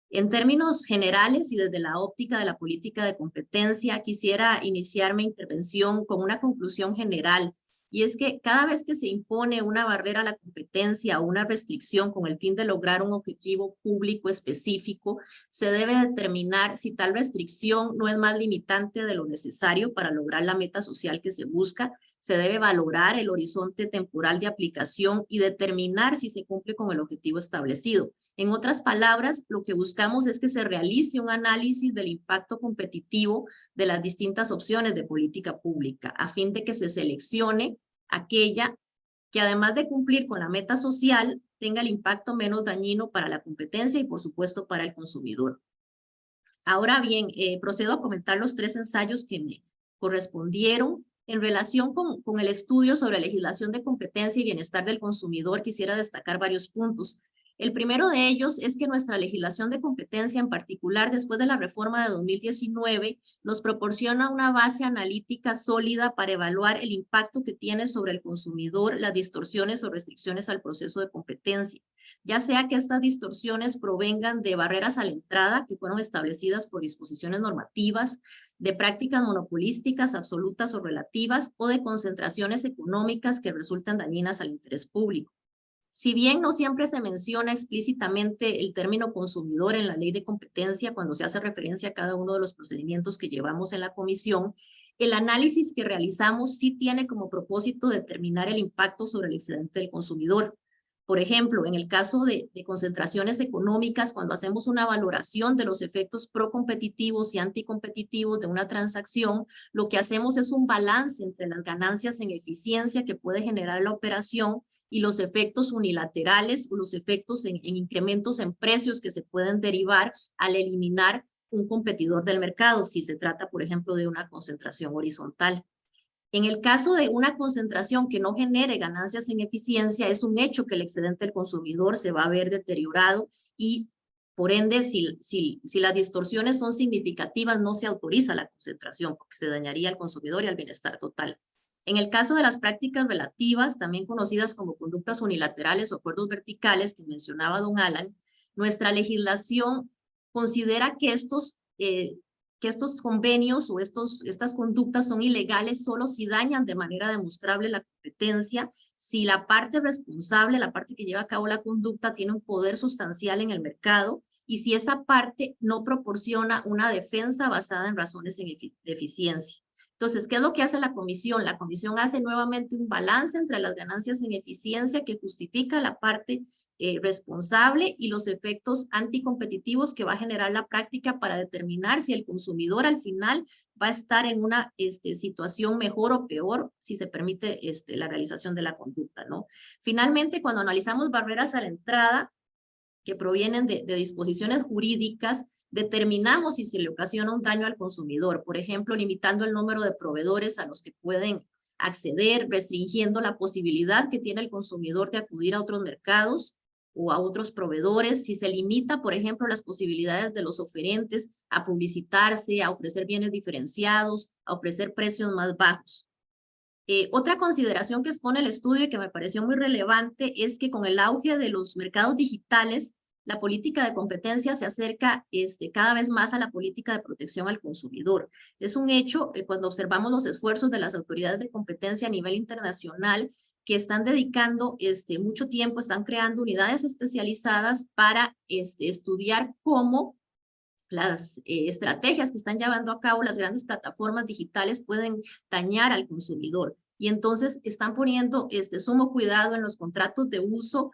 En términos generales y desde la óptica de la política de competencia, quisiera iniciar mi intervención con una conclusión general, y es que cada vez que se impone una barrera a la competencia o una restricción con el fin de lograr un objetivo público específico, se debe determinar si tal restricción no es más limitante de lo necesario para lograr la meta social que se busca. Se debe valorar el horizonte temporal de aplicación y determinar si se cumple con el objetivo establecido. En otras palabras, lo que buscamos es que se realice un análisis del impacto competitivo de las distintas opciones de política pública, a fin de que se seleccione aquella que, además de cumplir con la meta social, tenga el impacto menos dañino para la competencia y, por supuesto, para el consumidor. Ahora bien, procedo a comentar los 3 ensayos que me correspondieron. En relación con el estudio sobre legislación de competencia y bienestar del consumidor, quisiera destacar varios puntos. El primero de ellos es que nuestra legislación de competencia, en particular después de la reforma de 2019, nos proporciona una base analítica sólida para evaluar el impacto que tiene sobre el consumidor las distorsiones o restricciones al proceso de competencia, ya sea que estas distorsiones provengan de barreras a la entrada que fueron establecidas por disposiciones normativas, de prácticas monopolísticas absolutas o relativas, o de concentraciones económicas que resultan dañinas al interés público. Si bien no siempre se menciona explícitamente el término consumidor en la ley de competencia cuando se hace referencia a cada uno de los procedimientos que llevamos en la comisión, el análisis que realizamos sí tiene como propósito determinar el impacto sobre el excedente del consumidor. Por ejemplo, en el caso de concentraciones económicas, cuando hacemos una valoración de los efectos procompetitivos y anticompetitivos de una transacción, lo que hacemos es un balance entre las ganancias en eficiencia que puede generar la operación y los efectos unilaterales o los efectos en incrementos en precios que se pueden derivar al eliminar un competidor del mercado, si se trata, por ejemplo, de una concentración horizontal. En el caso de una concentración que no genere ganancias en eficiencia, es un hecho que el excedente del consumidor se va a ver deteriorado y, por ende, si las distorsiones son significativas, no se autoriza la concentración porque se dañaría al consumidor y al bienestar total. En el caso de las prácticas relativas, también conocidas como conductas unilaterales o acuerdos verticales que mencionaba don Alan, nuestra legislación considera que estos convenios o estas conductas son ilegales solo si dañan de manera demostrable la competencia, si la parte responsable, la parte que lleva a cabo la conducta, tiene un poder sustancial en el mercado y si esa parte no proporciona una defensa basada en razones de eficiencia. Entonces, ¿qué es lo que hace la comisión? La comisión hace nuevamente un balance entre las ganancias en eficiencia que justifica la parte responsable y los efectos anticompetitivos que va a generar la práctica para determinar si el consumidor al final va a estar en una situación mejor o peor si se permite la realización de la conducta, ¿no? Finalmente, cuando analizamos barreras a la entrada que provienen de disposiciones jurídicas, determinamos si se le ocasiona un daño al consumidor, por ejemplo, limitando el número de proveedores a los que pueden acceder, restringiendo la posibilidad que tiene el consumidor de acudir a otros mercados, o a otros proveedores, si se limita, por ejemplo, las posibilidades de los oferentes a publicitarse, a ofrecer bienes diferenciados, a ofrecer precios más bajos. Otra consideración que expone el estudio y que me pareció muy relevante es que con el auge de los mercados digitales, la política de competencia se acerca cada vez más a la política de protección al consumidor. Es un hecho cuando observamos los esfuerzos de las autoridades de competencia a nivel internacional que están dedicando mucho tiempo, están creando unidades especializadas para estudiar cómo las estrategias que están llevando a cabo las grandes plataformas digitales pueden dañar al consumidor. Y entonces están poniendo sumo cuidado en los contratos de uso,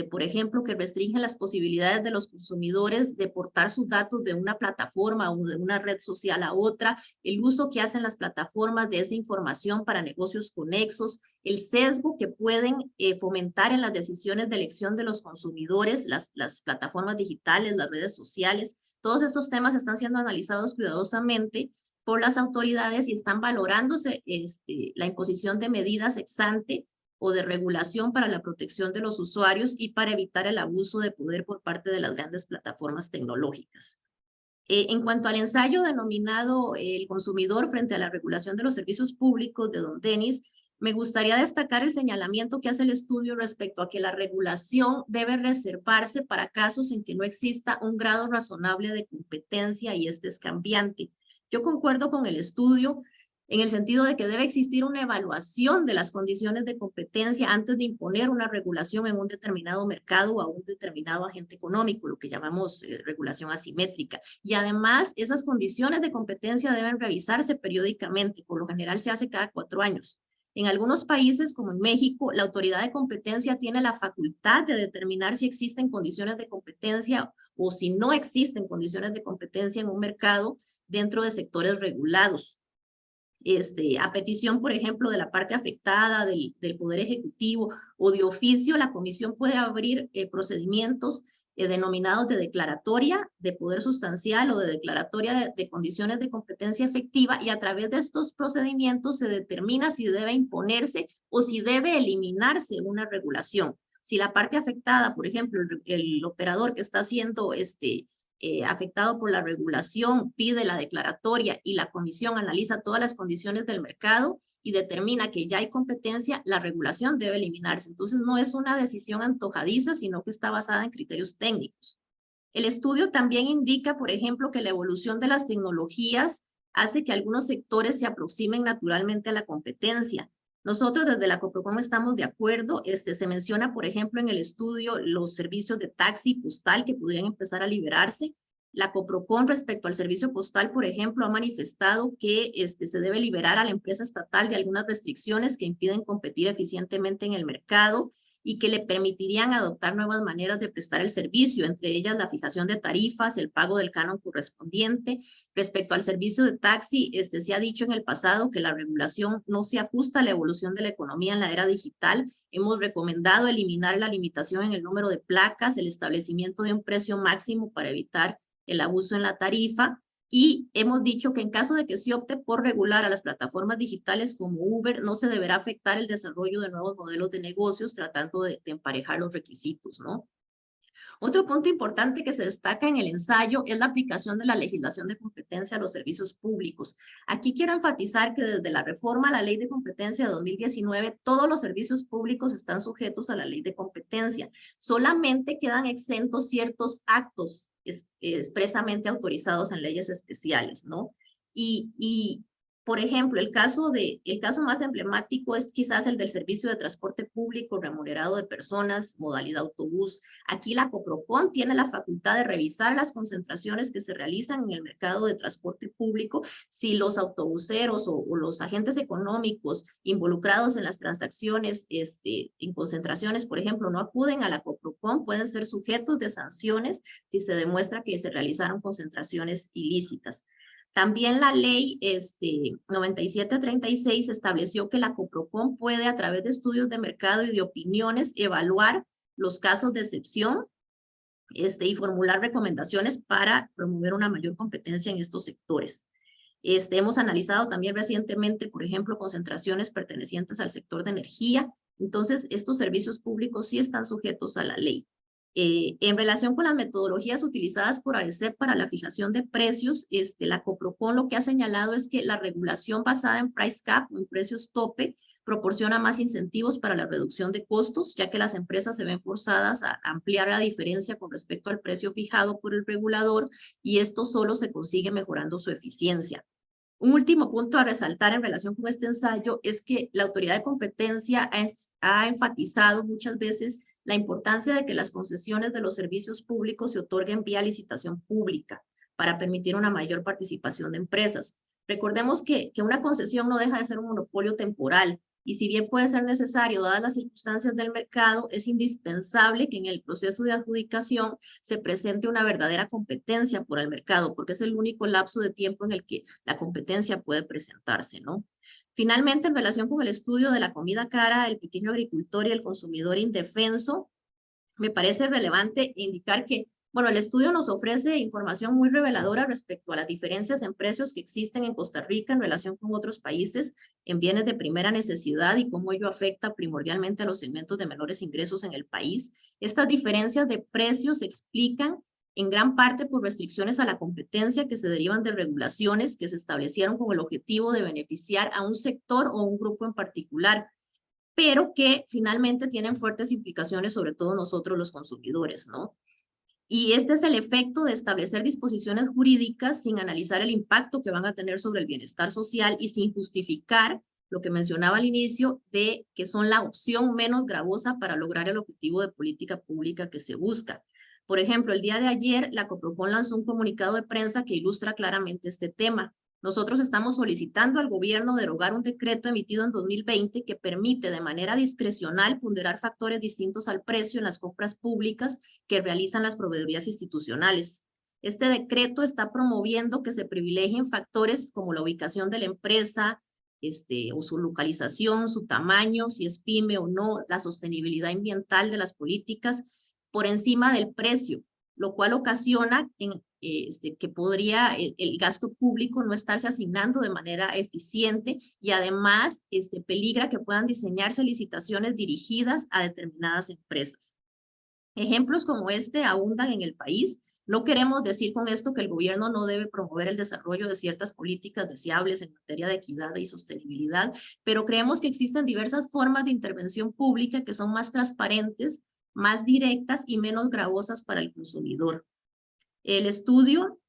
por ejemplo, que restringen las posibilidades de los consumidores de portar sus datos de una plataforma o de una red social a otra, el uso que hacen las plataformas de esa información para negocios conexos, el sesgo que pueden fomentar en las decisiones de elección de los consumidores, las plataformas digitales, las redes sociales. Todos estos temas están siendo analizados cuidadosamente por las autoridades y están valorándose la imposición de medidas ex ante o de regulación para la protección de los usuarios y para evitar el abuso de poder por parte de las grandes plataformas tecnológicas. En cuanto al ensayo denominado El consumidor frente a la regulación de los servicios públicos de don Denis, me gustaría destacar el señalamiento que hace el estudio respecto a que la regulación debe reservarse para casos en que no exista un grado razonable de competencia y este es cambiante. Yo concuerdo con el estudio en el sentido de que debe existir una evaluación de las condiciones de competencia antes de imponer una regulación en un determinado mercado o a un determinado agente económico, lo que llamamos regulación asimétrica. Y además, esas condiciones de competencia deben revisarse periódicamente, por lo general se hace cada 4 años. En algunos países, como en México, la autoridad de competencia tiene la facultad de determinar si existen condiciones de competencia o si no existen condiciones de competencia en un mercado dentro de sectores regulados. A petición, por ejemplo, de la parte afectada, del Poder Ejecutivo o de oficio, la Comisión puede abrir procedimientos denominados de declaratoria de poder sustancial o de declaratoria de condiciones de competencia efectiva y a través de estos procedimientos se determina si debe imponerse o si debe eliminarse una regulación. Si la parte afectada, por ejemplo, el operador que está siendo afectado por la regulación pide la declaratoria y la comisión analiza todas las condiciones del mercado y determina que ya hay competencia, la regulación debe eliminarse. Entonces no es una decisión antojadiza, sino que está basada en criterios técnicos. El estudio también indica, por ejemplo, que la evolución de las tecnologías hace que algunos sectores se aproximen naturalmente a la competencia. Nosotros desde la Coprocon estamos de acuerdo. Se menciona, por ejemplo, en el estudio los servicios de taxi y postal que podrían empezar a liberarse. La Coprocon respecto al servicio postal, por ejemplo, ha manifestado que se debe liberar a la empresa estatal de algunas restricciones que impiden competir eficientemente en el mercado y que le permitirían adoptar nuevas maneras de prestar el servicio, entre ellas la fijación de tarifas, el pago del canon correspondiente. Respecto al servicio de taxi, se ha dicho en el pasado que la regulación no se ajusta a la evolución de la economía en la era digital. Hemos recomendado eliminar la limitación en el número de placas, el establecimiento de un precio máximo para evitar el abuso en la tarifa. Y hemos dicho que en caso de que se opte por regular a las plataformas digitales como Uber, no se deberá afectar el desarrollo de nuevos modelos de negocios tratando de emparejar los requisitos, ¿no? Otro punto importante que se destaca en el ensayo es la aplicación de la legislación de competencia a los servicios públicos. Aquí quiero enfatizar que desde la reforma a la Ley de Competencia de 2019, todos los servicios públicos están sujetos a la Ley de Competencia. Solamente quedan exentos ciertos actos expresamente autorizados en leyes especiales, ¿no? Y por ejemplo, el caso más emblemático es quizás el del servicio de transporte público remunerado de personas, modalidad autobús. Aquí la Coprocon tiene la facultad de revisar las concentraciones que se realizan en el mercado de transporte público. Si los autobuseros o los agentes económicos involucrados en las transacciones en concentraciones, por ejemplo, no acuden a la Coprocon, pueden ser sujetos de sanciones si se demuestra que se realizaron concentraciones ilícitas. También la ley 9736 estableció que la Coprocon puede, a través de estudios de mercado y de opiniones, evaluar los casos de excepción y formular recomendaciones para promover una mayor competencia en estos sectores. Hemos analizado también recientemente, por ejemplo, concentraciones pertenecientes al sector de energía. Entonces, estos servicios públicos sí están sujetos a la ley. En relación con las metodologías utilizadas por ARECEP para la fijación de precios, la Coprocon lo que ha señalado es que la regulación basada en price cap o en precios tope proporciona más incentivos para la reducción de costos, ya que las empresas se ven forzadas a ampliar la diferencia con respecto al precio fijado por el regulador, y esto solo se consigue mejorando su eficiencia. Un último punto a resaltar en relación con este ensayo es que la autoridad de competencia ha enfatizado muchas veces la importancia de que las concesiones de los servicios públicos se otorguen vía licitación pública para permitir una mayor participación de empresas. Recordemos que una concesión no deja de ser un monopolio temporal, y si bien puede ser necesario, dadas las circunstancias del mercado, es indispensable que en el proceso de adjudicación se presente una verdadera competencia por el mercado, porque es el único lapso de tiempo en el que la competencia puede presentarse, ¿no? Finalmente, en relación con el estudio de la comida cara, el pequeño agricultor y el consumidor indefenso, me parece relevante indicar que, bueno, el estudio nos ofrece información muy reveladora respecto a las diferencias en precios que existen en Costa Rica en relación con otros países en bienes de primera necesidad y cómo ello afecta primordialmente a los segmentos de menores ingresos en el país. Estas diferencias de precios se explican en gran parte por restricciones a la competencia que se derivan de regulaciones que se establecieron con el objetivo de beneficiar a un sector o un grupo en particular, pero que finalmente tienen fuertes implicaciones sobre todo nosotros los consumidores, ¿no? Y este es el efecto de establecer disposiciones jurídicas sin analizar el impacto que van a tener sobre el bienestar social y sin justificar lo que mencionaba al inicio de que son la opción menos gravosa para lograr el objetivo de política pública que se busca. Por ejemplo, el día de ayer, la Coprocon lanzó un comunicado de prensa que ilustra claramente este tema. Nosotros estamos solicitando al gobierno derogar un decreto emitido en 2020 que permite de manera discrecional ponderar factores distintos al precio en las compras públicas que realizan las proveedorías institucionales. Este decreto está promoviendo que se privilegien factores como la ubicación de la empresa, o su localización, su tamaño, si es pyme o no, la sostenibilidad ambiental de las políticas, por encima del precio, lo cual ocasiona que podría el gasto público no estarse asignando de manera eficiente, y además peligra que puedan diseñarse licitaciones dirigidas a determinadas empresas. Ejemplos como este abundan en el país. No queremos decir con esto que el gobierno no debe promover el desarrollo de ciertas políticas deseables en materia de equidad y sostenibilidad, pero creemos que existen diversas formas de intervención pública que son más transparentes, más directas y menos gravosas para el consumidor. El estudio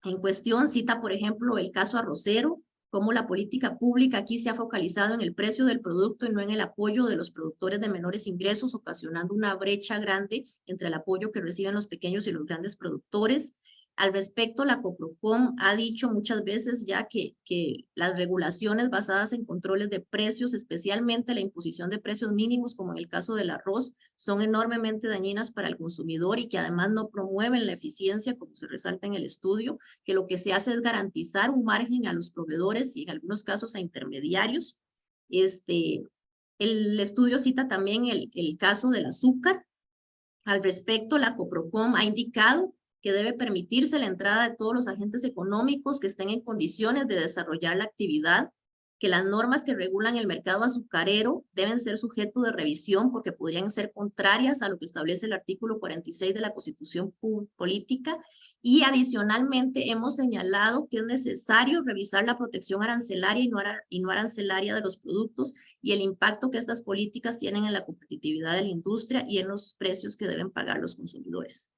en cuestión cita, por ejemplo, el caso arrocero, cómo la política pública aquí se ha focalizado en el precio del producto y no en el apoyo de los productores de menores ingresos, ocasionando una brecha grande entre el apoyo que reciben los pequeños y los grandes productores. Al respecto, la Coprocon ha dicho muchas veces ya que las regulaciones basadas en controles de precios, especialmente la imposición de precios mínimos, como en el caso del arroz, son enormemente dañinas para el consumidor y que además no promueven la eficiencia, como se resalta en el estudio, que lo que se hace es garantizar un margen a los proveedores y en algunos casos a intermediarios. El estudio cita también el caso del azúcar. Al respecto, la Coprocon ha indicado que debe permitirse la entrada de todos los agentes económicos que estén en condiciones de desarrollar la actividad, que las normas que regulan el mercado azucarero deben ser sujeto de revisión porque podrían ser contrarias a lo que establece el artículo 46 de la Constitución Política, y adicionalmente hemos señalado que es necesario revisar la protección arancelaria y no arancelaria de los productos y el impacto que estas políticas tienen en la competitividad de la industria y en los precios que deben pagar los consumidores.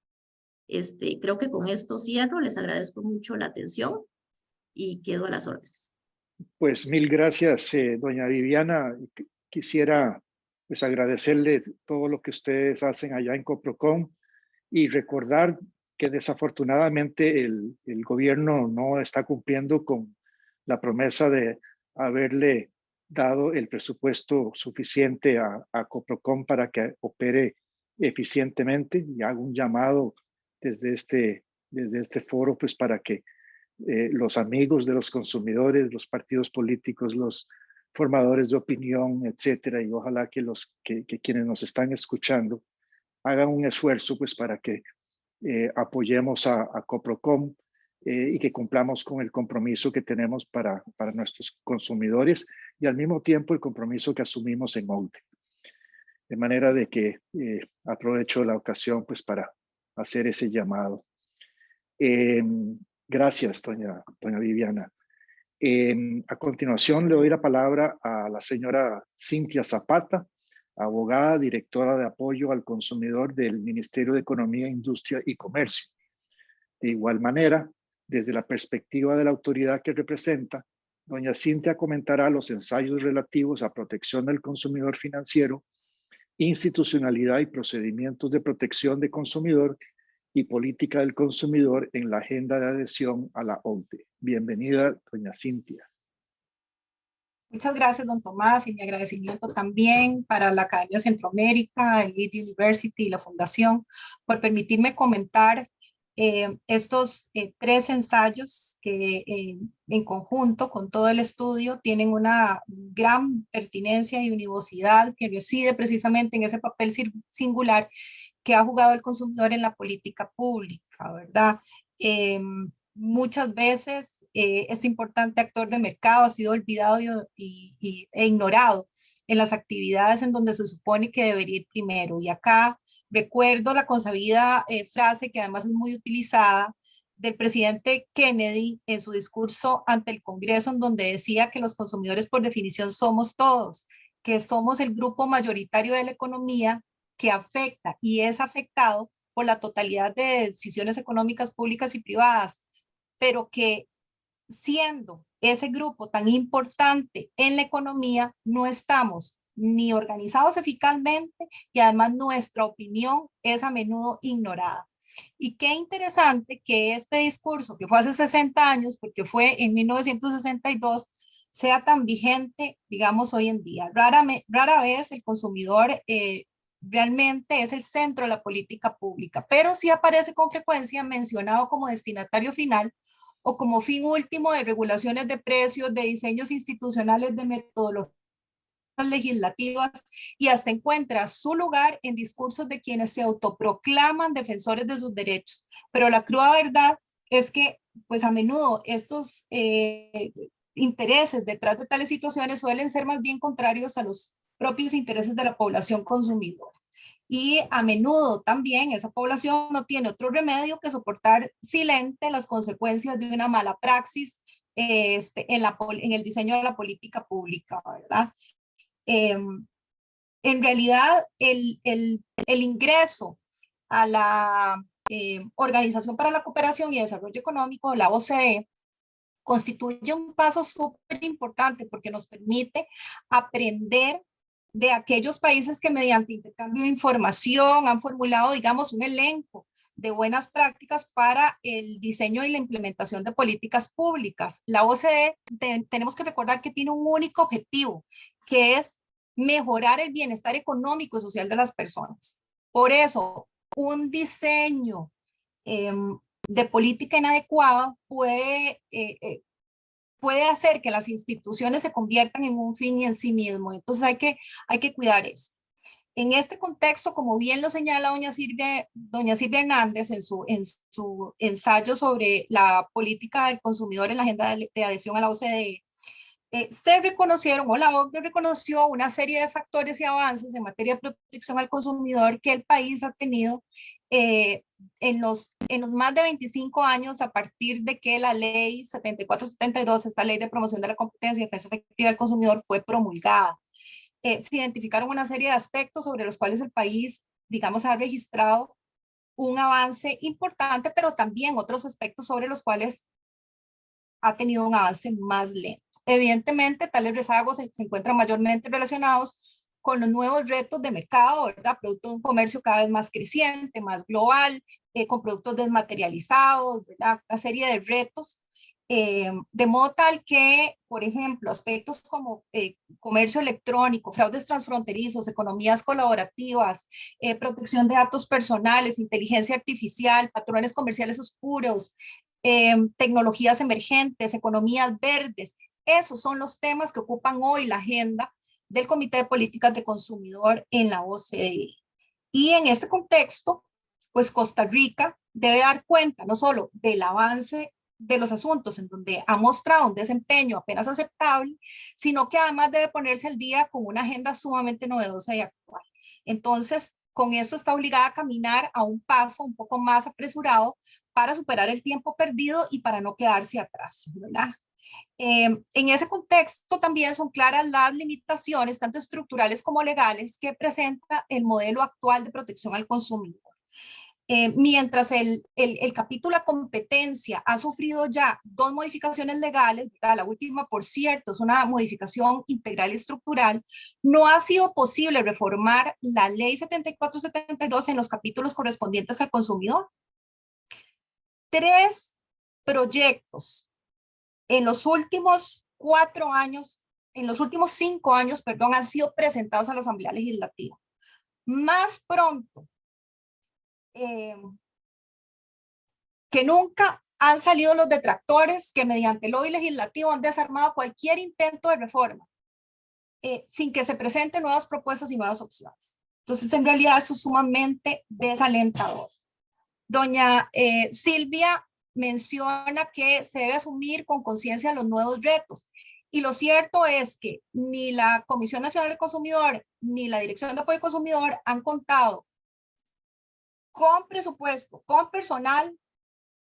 Creo que con esto cierro. Les agradezco mucho la atención y quedo a las órdenes. Pues mil gracias, doña Viviana. Quisiera pues agradecerle todo lo que ustedes hacen allá en Coprocon y recordar que desafortunadamente el gobierno no está cumpliendo con la promesa de haberle dado el presupuesto suficiente a Coprocon para que opere eficientemente, y hago un llamado desde este foro pues para que los amigos de los consumidores, los partidos políticos, los formadores de opinión, etcétera, y ojalá que quienes nos están escuchando hagan un esfuerzo pues para que apoyemos a Coprocon y que cumplamos con el compromiso que tenemos para nuestros consumidores y al mismo tiempo el compromiso que asumimos en OCDE. De manera de que aprovecho la ocasión pues para hacer ese llamado. Gracias, doña Viviana. A continuación le doy la palabra a la señora Cintia Zapata, abogada, directora de apoyo al consumidor del Ministerio de Economía, Industria y Comercio. De igual manera, desde la perspectiva de la autoridad que representa, doña Cintia comentará los ensayos relativos a protección del consumidor financiero, institucionalidad y procedimientos de protección de consumidor y política del consumidor en la agenda de adhesión a la OCDE. Bienvenida, doña Cintia. Muchas gracias, don Tomás, y mi agradecimiento también para la Academia Centroamérica, el Lead University y la Fundación por permitirme comentar estos 3 ensayos que en conjunto con todo el estudio tienen una gran pertinencia y univocidad que reside precisamente en ese papel singular que ha jugado el consumidor en la política pública, ¿verdad? Muchas veces este importante actor de mercado ha sido olvidado e ignorado en las actividades en donde se supone que debería ir primero. Y acá recuerdo la consabida frase que además es muy utilizada del presidente Kennedy en su discurso ante el Congreso, en donde decía que los consumidores por definición somos todos, que somos el grupo mayoritario de la economía que afecta y es afectado por la totalidad de decisiones económicas públicas y privadas, pero que siendo ese grupo tan importante en la economía, no estamos ni organizados eficazmente y además nuestra opinión es a menudo ignorada. Y qué interesante que este discurso, que fue hace 60 años, porque fue en 1962, sea tan vigente, digamos, hoy en día. Rara vez el consumidor realmente es el centro de la política pública, pero sí aparece con frecuencia mencionado como destinatario final o como fin último de regulaciones de precios, de diseños institucionales, de metodologías legislativas, y hasta encuentra su lugar en discursos de quienes se autoproclaman defensores de sus derechos. Pero la cruda verdad es que, pues a menudo estos intereses detrás de tales situaciones suelen ser más bien contrarios a los propios intereses de la población consumidora. Y a menudo también esa población no tiene otro remedio que soportar silente las consecuencias de una mala praxis en el diseño de la política pública, ¿verdad? En realidad, el ingreso a la Organización para la Cooperación y Desarrollo Económico, la OCDE, constituye un paso súper importante porque nos permite aprender de aquellos países que mediante intercambio de información han formulado, digamos, un elenco de buenas prácticas para el diseño y la implementación de políticas públicas. La OCDE, tenemos que recordar que tiene un único objetivo, que es mejorar el bienestar económico y social de las personas. Por eso, un diseño de política inadecuada puede hacer que las instituciones se conviertan en un fin en sí mismo. Entonces hay que cuidar eso. En este contexto, como bien lo señala doña Silvia Hernández en su ensayo sobre la política del consumidor en la agenda de adhesión a la OCDE, se reconocieron, o la OCDE reconoció una serie de factores y avances en materia de protección al consumidor que el país ha tenido en los más de 25 años a partir de que la ley 7472, esta ley de promoción de la competencia y defensa efectiva del consumidor, fue promulgada. Se identificaron una serie de aspectos sobre los cuales el país, digamos, ha registrado un avance importante, pero también otros aspectos sobre los cuales ha tenido un avance más lento. Evidentemente, tales rezagos se encuentran mayormente relacionados con los nuevos retos de mercado, ¿verdad? Producto de un comercio cada vez más creciente, más global, con productos desmaterializados, ¿verdad? Una serie de retos, de modo tal que, por ejemplo, aspectos como comercio electrónico, fraudes transfronterizos, economías colaborativas, protección de datos personales, inteligencia artificial, patrones comerciales oscuros, tecnologías emergentes, economías verdes. Esos son los temas que ocupan hoy la agenda del Comité de Políticas de Consumidor en la OCDE. Y en este contexto, pues Costa Rica debe dar cuenta no solo del avance de los asuntos en donde ha mostrado un desempeño apenas aceptable, sino que además debe ponerse al día con una agenda sumamente novedosa y actual. Entonces, con esto está obligada a caminar a un paso un poco más apresurado para superar el tiempo perdido y para no quedarse atrás, ¿verdad? En ese contexto también son claras las limitaciones, tanto estructurales como legales, que presenta el modelo actual de protección al consumidor. Mientras el capítulo competencia ha sufrido ya 2 modificaciones legales, ¿verdad? La última, por cierto, es una modificación integral y estructural, no ha sido posible reformar la ley 7472 en los capítulos correspondientes al consumidor. 3 proyectos en los últimos 4 años, en los últimos 5 años, perdón, han sido presentados a la Asamblea Legislativa. Más pronto que nunca han salido los detractores que mediante el lobby legislativo han desarmado cualquier intento de reforma sin que se presenten nuevas propuestas y nuevas opciones. Entonces, en realidad, eso es sumamente desalentador. Doña Silvia menciona que se debe asumir con conciencia los nuevos retos. Y lo cierto es que ni la Comisión Nacional del Consumidor ni la Dirección de Apoyo al Consumidor han contado con presupuesto, con personal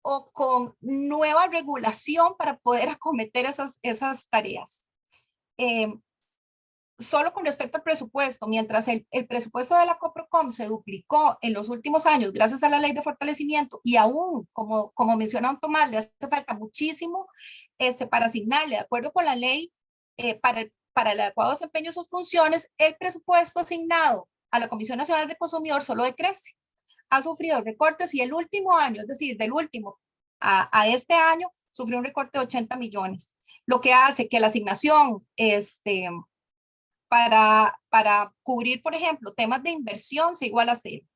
o con nueva regulación para poder acometer esas tareas. Solo con respecto al presupuesto, mientras el presupuesto de la Coprocom se duplicó en los últimos años gracias a la ley de fortalecimiento y aún, como menciona don Tomás, le hace falta muchísimo para asignarle, de acuerdo con la ley, para el adecuado desempeño de sus funciones, el presupuesto asignado a la Comisión Nacional del Consumidor solo decrece. Ha sufrido recortes y el último año, es decir, del último a este año, sufrió un recorte de 80 millones, lo que hace que la asignación para cubrir, por ejemplo, temas de inversión sea igual a 0.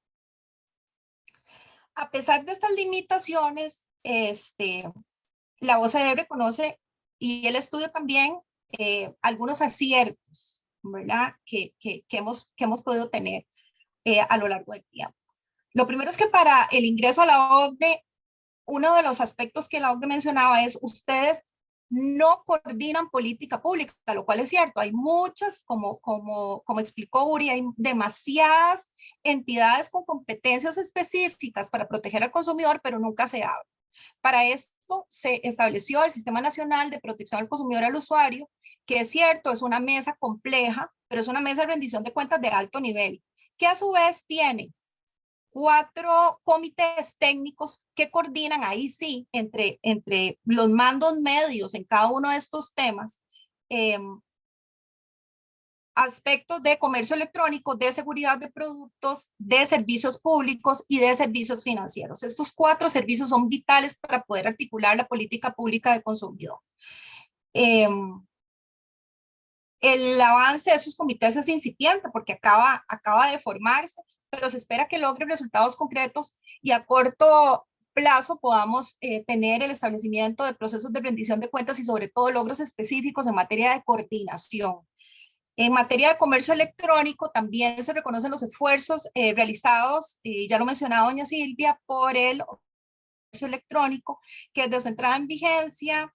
A pesar de estas limitaciones, la OCDE reconoce, y el estudio también, algunos aciertos, ¿verdad? Que hemos podido tener a lo largo del tiempo. Lo primero es que para el ingreso a la OCDE, uno de los aspectos que la OCDE mencionaba es ustedes no coordinan política pública, lo cual es cierto. Hay muchas, como explicó Uri, hay demasiadas entidades con competencias específicas para proteger al consumidor, pero nunca se habla. Para esto se estableció el Sistema Nacional de Protección al Consumidor y al Usuario, que es cierto, es una mesa compleja, pero es una mesa de rendición de cuentas de alto nivel, que a su vez tiene 4 comités técnicos que coordinan, ahí sí, entre los mandos medios en cada uno de estos temas, aspectos de comercio electrónico, de seguridad de productos, de servicios públicos y de servicios financieros. Estos 4 servicios son vitales para poder articular la política pública de consumidor. El avance de esos comités es incipiente porque acaba de formarse, pero se espera que logre resultados concretos y a corto plazo podamos tener el establecimiento de procesos de rendición de cuentas y sobre todo logros específicos en materia de coordinación. En materia de comercio electrónico también se reconocen los esfuerzos realizados, ya lo mencionaba doña Silvia, por el comercio electrónico, que desde su entrada en vigencia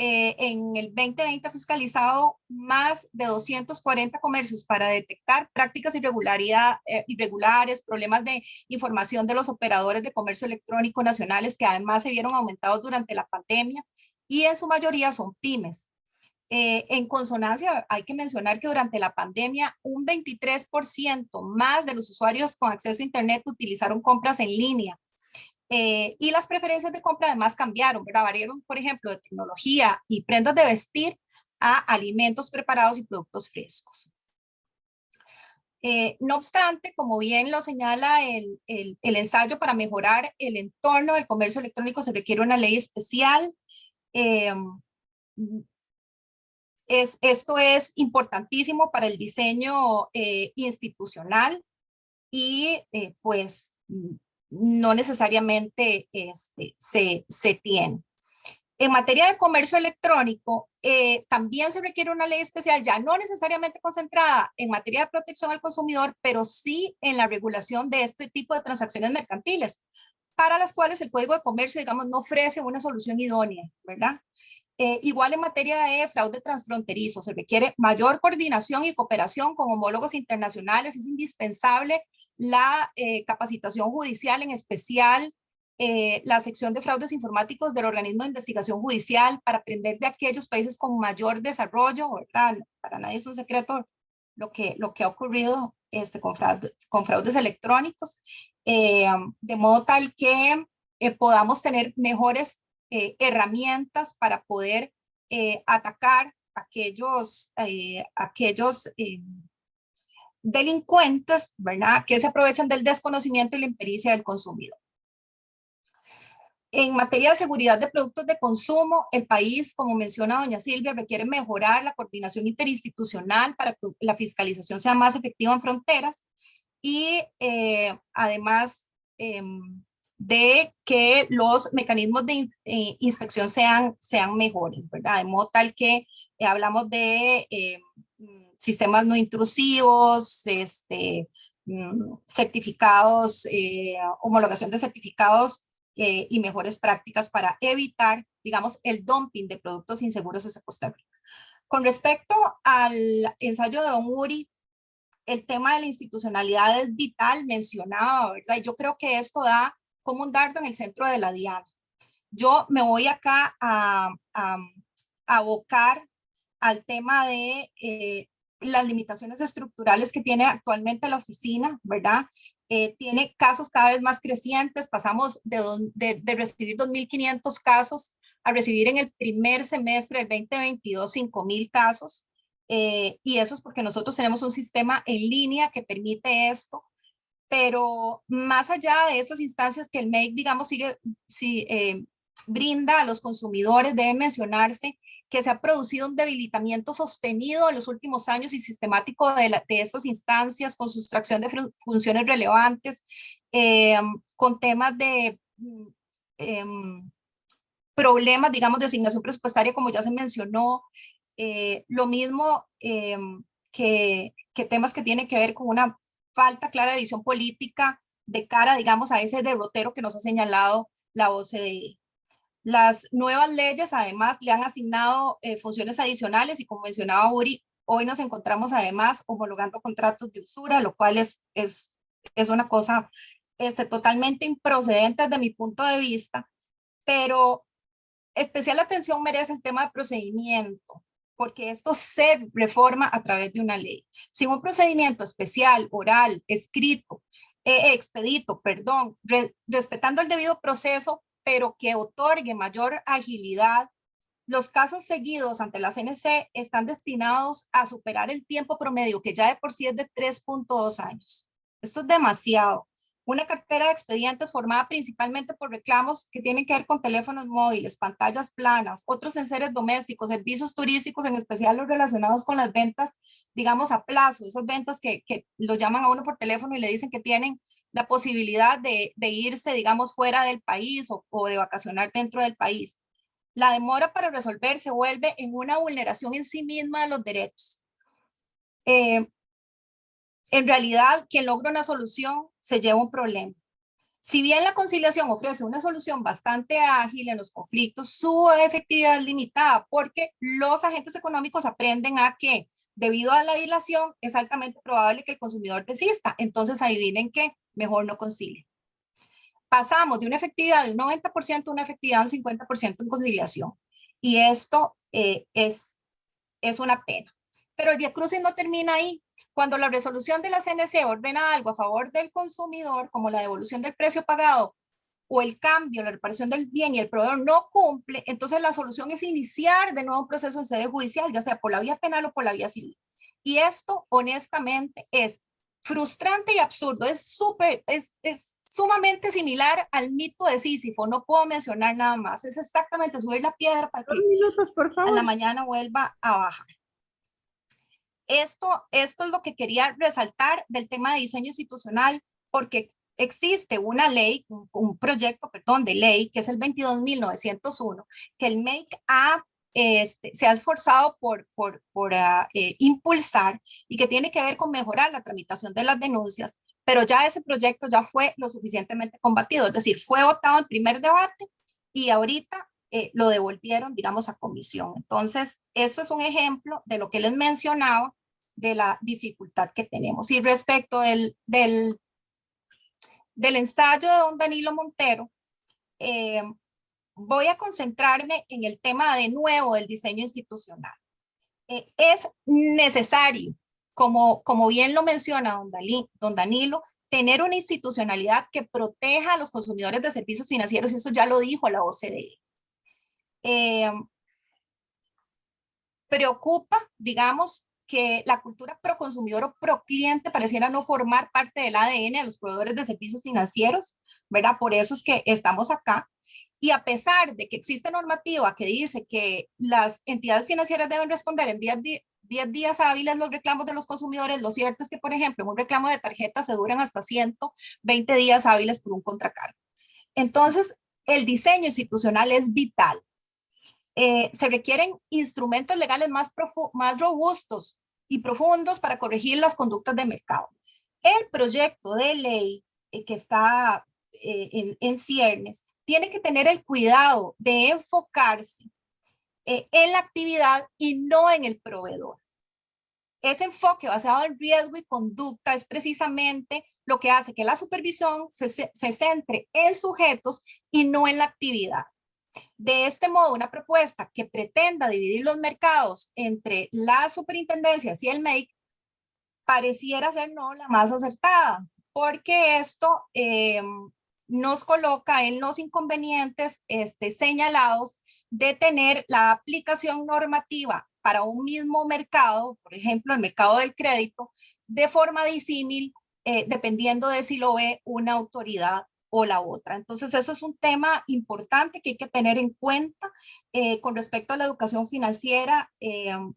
en el 2020 ha fiscalizado más de 240 comercios para detectar prácticas irregulares, problemas de información de los operadores de comercio electrónico nacionales que además se vieron aumentados durante la pandemia y en su mayoría son pymes. En consonancia, hay que mencionar que durante la pandemia un 23% más de los usuarios con acceso a Internet utilizaron compras en línea. Y las preferencias de compra además cambiaron, ¿verdad? Variaron, por ejemplo, de tecnología y prendas de vestir a alimentos preparados y productos frescos. No obstante, como bien lo señala el ensayo, para mejorar el entorno del comercio electrónico se requiere una ley especial. Esto es importantísimo para el diseño institucional y pues no necesariamente se tiene. En materia de comercio electrónico, también se requiere una ley especial, ya no necesariamente concentrada en materia de protección al consumidor, pero sí en la regulación de este tipo de transacciones mercantiles, para las cuales el Código de Comercio, digamos, no ofrece una solución idónea, ¿verdad? Igual en materia de fraude transfronterizo, se requiere mayor coordinación y cooperación con homólogos internacionales. Es indispensable la capacitación judicial, en especial la sección de fraudes informáticos del organismo de investigación judicial, para aprender de aquellos países con mayor desarrollo, ¿verdad? Para nadie es un secreto lo que ha ocurrido con fraudes electrónicos, de modo tal que podamos tener mejores herramientas para poder atacar aquellos delincuentes, ¿verdad?, que se aprovechan del desconocimiento y la impericia del consumidor. En materia de seguridad de productos de consumo, el país, como menciona doña Silvia, requiere mejorar la coordinación interinstitucional para que la fiscalización sea más efectiva en fronteras y además de que los mecanismos de inspección sean mejores, ¿verdad? De modo tal que hablamos de sistemas no intrusivos, certificados, homologación de certificados y mejores prácticas para evitar, digamos, el dumping de productos inseguros hacia Costa Rica. Con respecto al ensayo de don Uri, el tema de la institucionalidad es vital, mencionado, ¿verdad? Y yo creo que esto da como un dardo en el centro de la diana. Yo me voy acá a abocar al tema de las limitaciones estructurales que tiene actualmente la oficina, ¿verdad? Tiene casos cada vez más crecientes. Pasamos de recibir 2.500 casos a recibir en el primer semestre del 2022 5.000 casos. Y eso es porque nosotros tenemos un sistema en línea que permite esto. Pero más allá de estas instancias que el MEIC, digamos, brinda a los consumidores, debe mencionarse que se ha producido un debilitamiento sostenido en los últimos años y sistemático de estas instancias, con sustracción de funciones relevantes, con temas de problemas, digamos, de asignación presupuestaria, como ya se mencionó, lo mismo que temas que tienen que ver con una falta clara de visión política de cara, digamos, a ese derrotero que nos ha señalado la OCDE. Las nuevas leyes, además, le han asignado funciones adicionales y, como mencionaba Uri, hoy nos encontramos, además, homologando contratos de usura, lo cual es una cosa totalmente improcedente desde mi punto de vista, pero especial atención merece el tema de procedimiento, porque esto se reforma a través de una ley. Sin un procedimiento especial, oral, escrito, expedito, perdón, respetando el debido proceso, pero que otorgue mayor agilidad, los casos seguidos ante la CNC están destinados a superar el tiempo promedio, que ya de por sí es de 3.2 años. Esto es demasiado. Una cartera de expedientes formada principalmente por reclamos que tienen que ver con teléfonos móviles, pantallas planas, otros enseres domésticos, servicios turísticos, en especial los relacionados con las ventas, digamos, a plazo, esas ventas que lo llaman a uno por teléfono y le dicen que tienen la posibilidad de irse, digamos, fuera del país o de vacacionar dentro del país. La demora para resolver se vuelve en una vulneración en sí misma de los derechos. En realidad, quien logra una solución se lleva un problema. Si bien la conciliación ofrece una solución bastante ágil en los conflictos, su efectividad es limitada porque los agentes económicos aprenden a que, debido a la dilación, es altamente probable que el consumidor desista. Entonces, adivinen qué, mejor no concilie. Pasamos de una efectividad de un 90% a una efectividad de un 50% en conciliación. Y esto es una pena. Pero el viacrucis no termina ahí. Cuando la resolución de la CNC ordena algo a favor del consumidor, como la devolución del precio pagado o el cambio, la reparación del bien, y el proveedor no cumple, entonces la solución es iniciar de nuevo un proceso en sede judicial, ya sea por la vía penal o por la vía civil. Y esto, honestamente, es frustrante y absurdo. Es sumamente similar al mito de Sísifo. No puedo mencionar nada más. Es exactamente subir la piedra para que 2 minutos, por favor, a la mañana vuelva a bajar. Esto es lo que quería resaltar del tema de diseño institucional, porque existe una ley, un proyecto, perdón, de ley, que es el 22.901, que el MEIC se ha esforzado por impulsar y que tiene que ver con mejorar la tramitación de las denuncias, pero ya ese proyecto ya fue lo suficientemente combatido, es decir, fue votado en primer debate y ahorita lo devolvieron, digamos, a comisión. Entonces, esto es un ejemplo de lo que les mencionaba, de la dificultad que tenemos. Y respecto del ensayo de don Danilo Montero, voy a concentrarme en el tema de nuevo del diseño institucional. Es necesario, como bien lo menciona don Danilo, tener una institucionalidad que proteja a los consumidores de servicios financieros, y eso ya lo dijo la OCDE. Preocupa, digamos, que la cultura pro consumidor o pro cliente pareciera no formar parte del ADN de los proveedores de servicios financieros, ¿verdad? Por eso es que estamos acá. Y a pesar de que existe normativa que dice que las entidades financieras deben responder en 10 días hábiles los reclamos de los consumidores, lo cierto es que, por ejemplo, en un reclamo de tarjeta se duran hasta 120 días hábiles por un contracargo. Entonces, el diseño institucional es vital. Se requieren instrumentos legales más robustos y profundos para corregir las conductas de mercado. El proyecto de ley que está en ciernes tiene que tener el cuidado de enfocarse en la actividad y no en el proveedor. Ese enfoque basado en riesgo y conducta es precisamente lo que hace que la supervisión se centre en sujetos y no en la actividad. De este modo, una propuesta que pretenda dividir los mercados entre las superintendencias y el MEIC pareciera ser no la más acertada, porque esto nos coloca en los inconvenientes señalados de tener la aplicación normativa para un mismo mercado, por ejemplo, el mercado del crédito, de forma disímil, dependiendo de si lo ve una autoridad o la otra. Entonces, eso es un tema importante que hay que tener en cuenta con respecto a la educación financiera.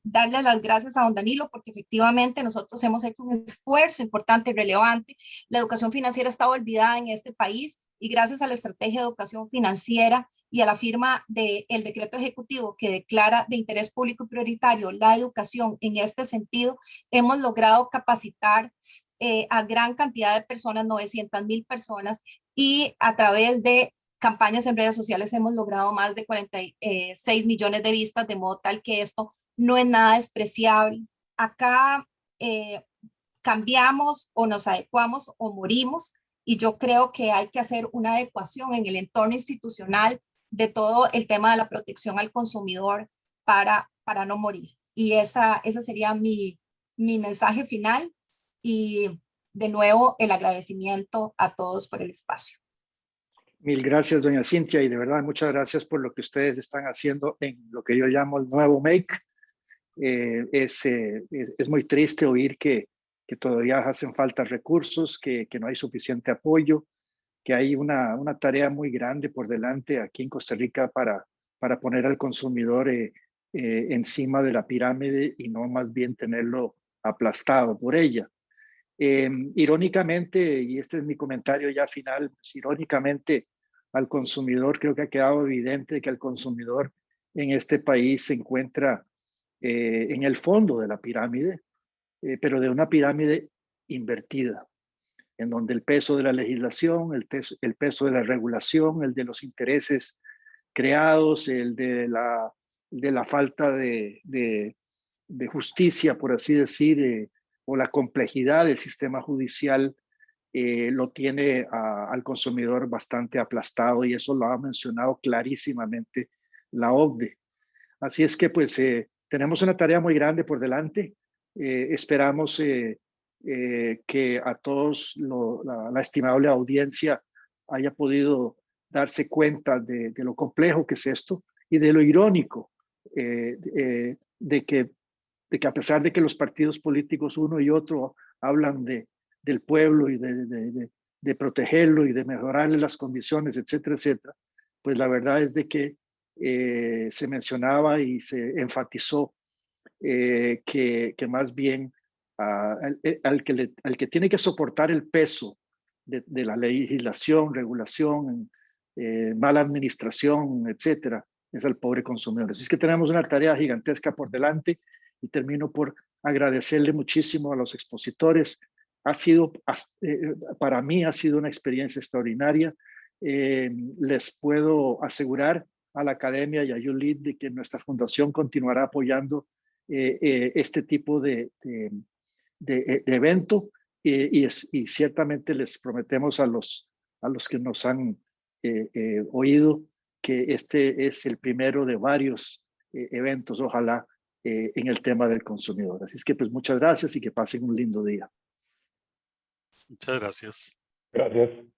Darle las gracias a don Danilo porque efectivamente nosotros hemos hecho un esfuerzo importante y relevante. La educación financiera estaba olvidada en este país y gracias a la estrategia de educación financiera y a la firma del decreto ejecutivo que declara de interés público y prioritario la educación en este sentido, hemos logrado capacitar a gran cantidad de personas, 900,000 personas, y a través de campañas en redes sociales hemos logrado más de 46 millones de vistas, de modo tal que esto no es nada despreciable. Acá cambiamos o nos adecuamos o morimos, y yo creo que hay que hacer una adecuación en el entorno institucional de todo el tema de la protección al consumidor para no morir. Y esa sería mi mensaje final. Y de nuevo, el agradecimiento a todos por el espacio. Mil gracias, doña Cintia, y de verdad muchas gracias por lo que ustedes están haciendo en lo que yo llamo el nuevo MEIC. Es muy triste oír que todavía hacen falta recursos, que no hay suficiente apoyo, que hay una tarea muy grande por delante aquí en Costa Rica para poner al consumidor encima de la pirámide y no más bien tenerlo aplastado por ella. Irónicamente, y este es mi comentario ya final, pues, irónicamente al consumidor creo que ha quedado evidente que el consumidor en este país se encuentra en el fondo de la pirámide, pero de una pirámide invertida, en donde el peso de la legislación, el peso de la regulación, el de los intereses creados, el de la falta de justicia, por así decir, o la complejidad del sistema judicial lo tiene al consumidor bastante aplastado, y eso lo ha mencionado clarísimamente la OCDE. Así es que pues tenemos una tarea muy grande por delante. Esperamos que a todos la estimable audiencia haya podido darse cuenta de lo complejo que es esto y de lo irónico de que a pesar de que los partidos políticos uno y otro hablan del pueblo y de protegerlo y de mejorarle las condiciones, etcétera, etcétera, pues la verdad es de que se mencionaba y se enfatizó que más bien al que tiene que soportar el peso de la legislación, regulación, mala administración, etcétera, es al pobre consumidor. Así es que tenemos una tarea gigantesca por delante, y termino por agradecerle muchísimo a los expositores. Para mí ha sido una experiencia extraordinaria. Les puedo asegurar a la academia y a ULID de que nuestra fundación continuará apoyando este tipo de evento y ciertamente les prometemos a los que nos han oído que este es el primero de varios eventos, ojalá, en el tema del consumidor. Así es que pues muchas gracias y que pasen un lindo día. Muchas gracias. Gracias.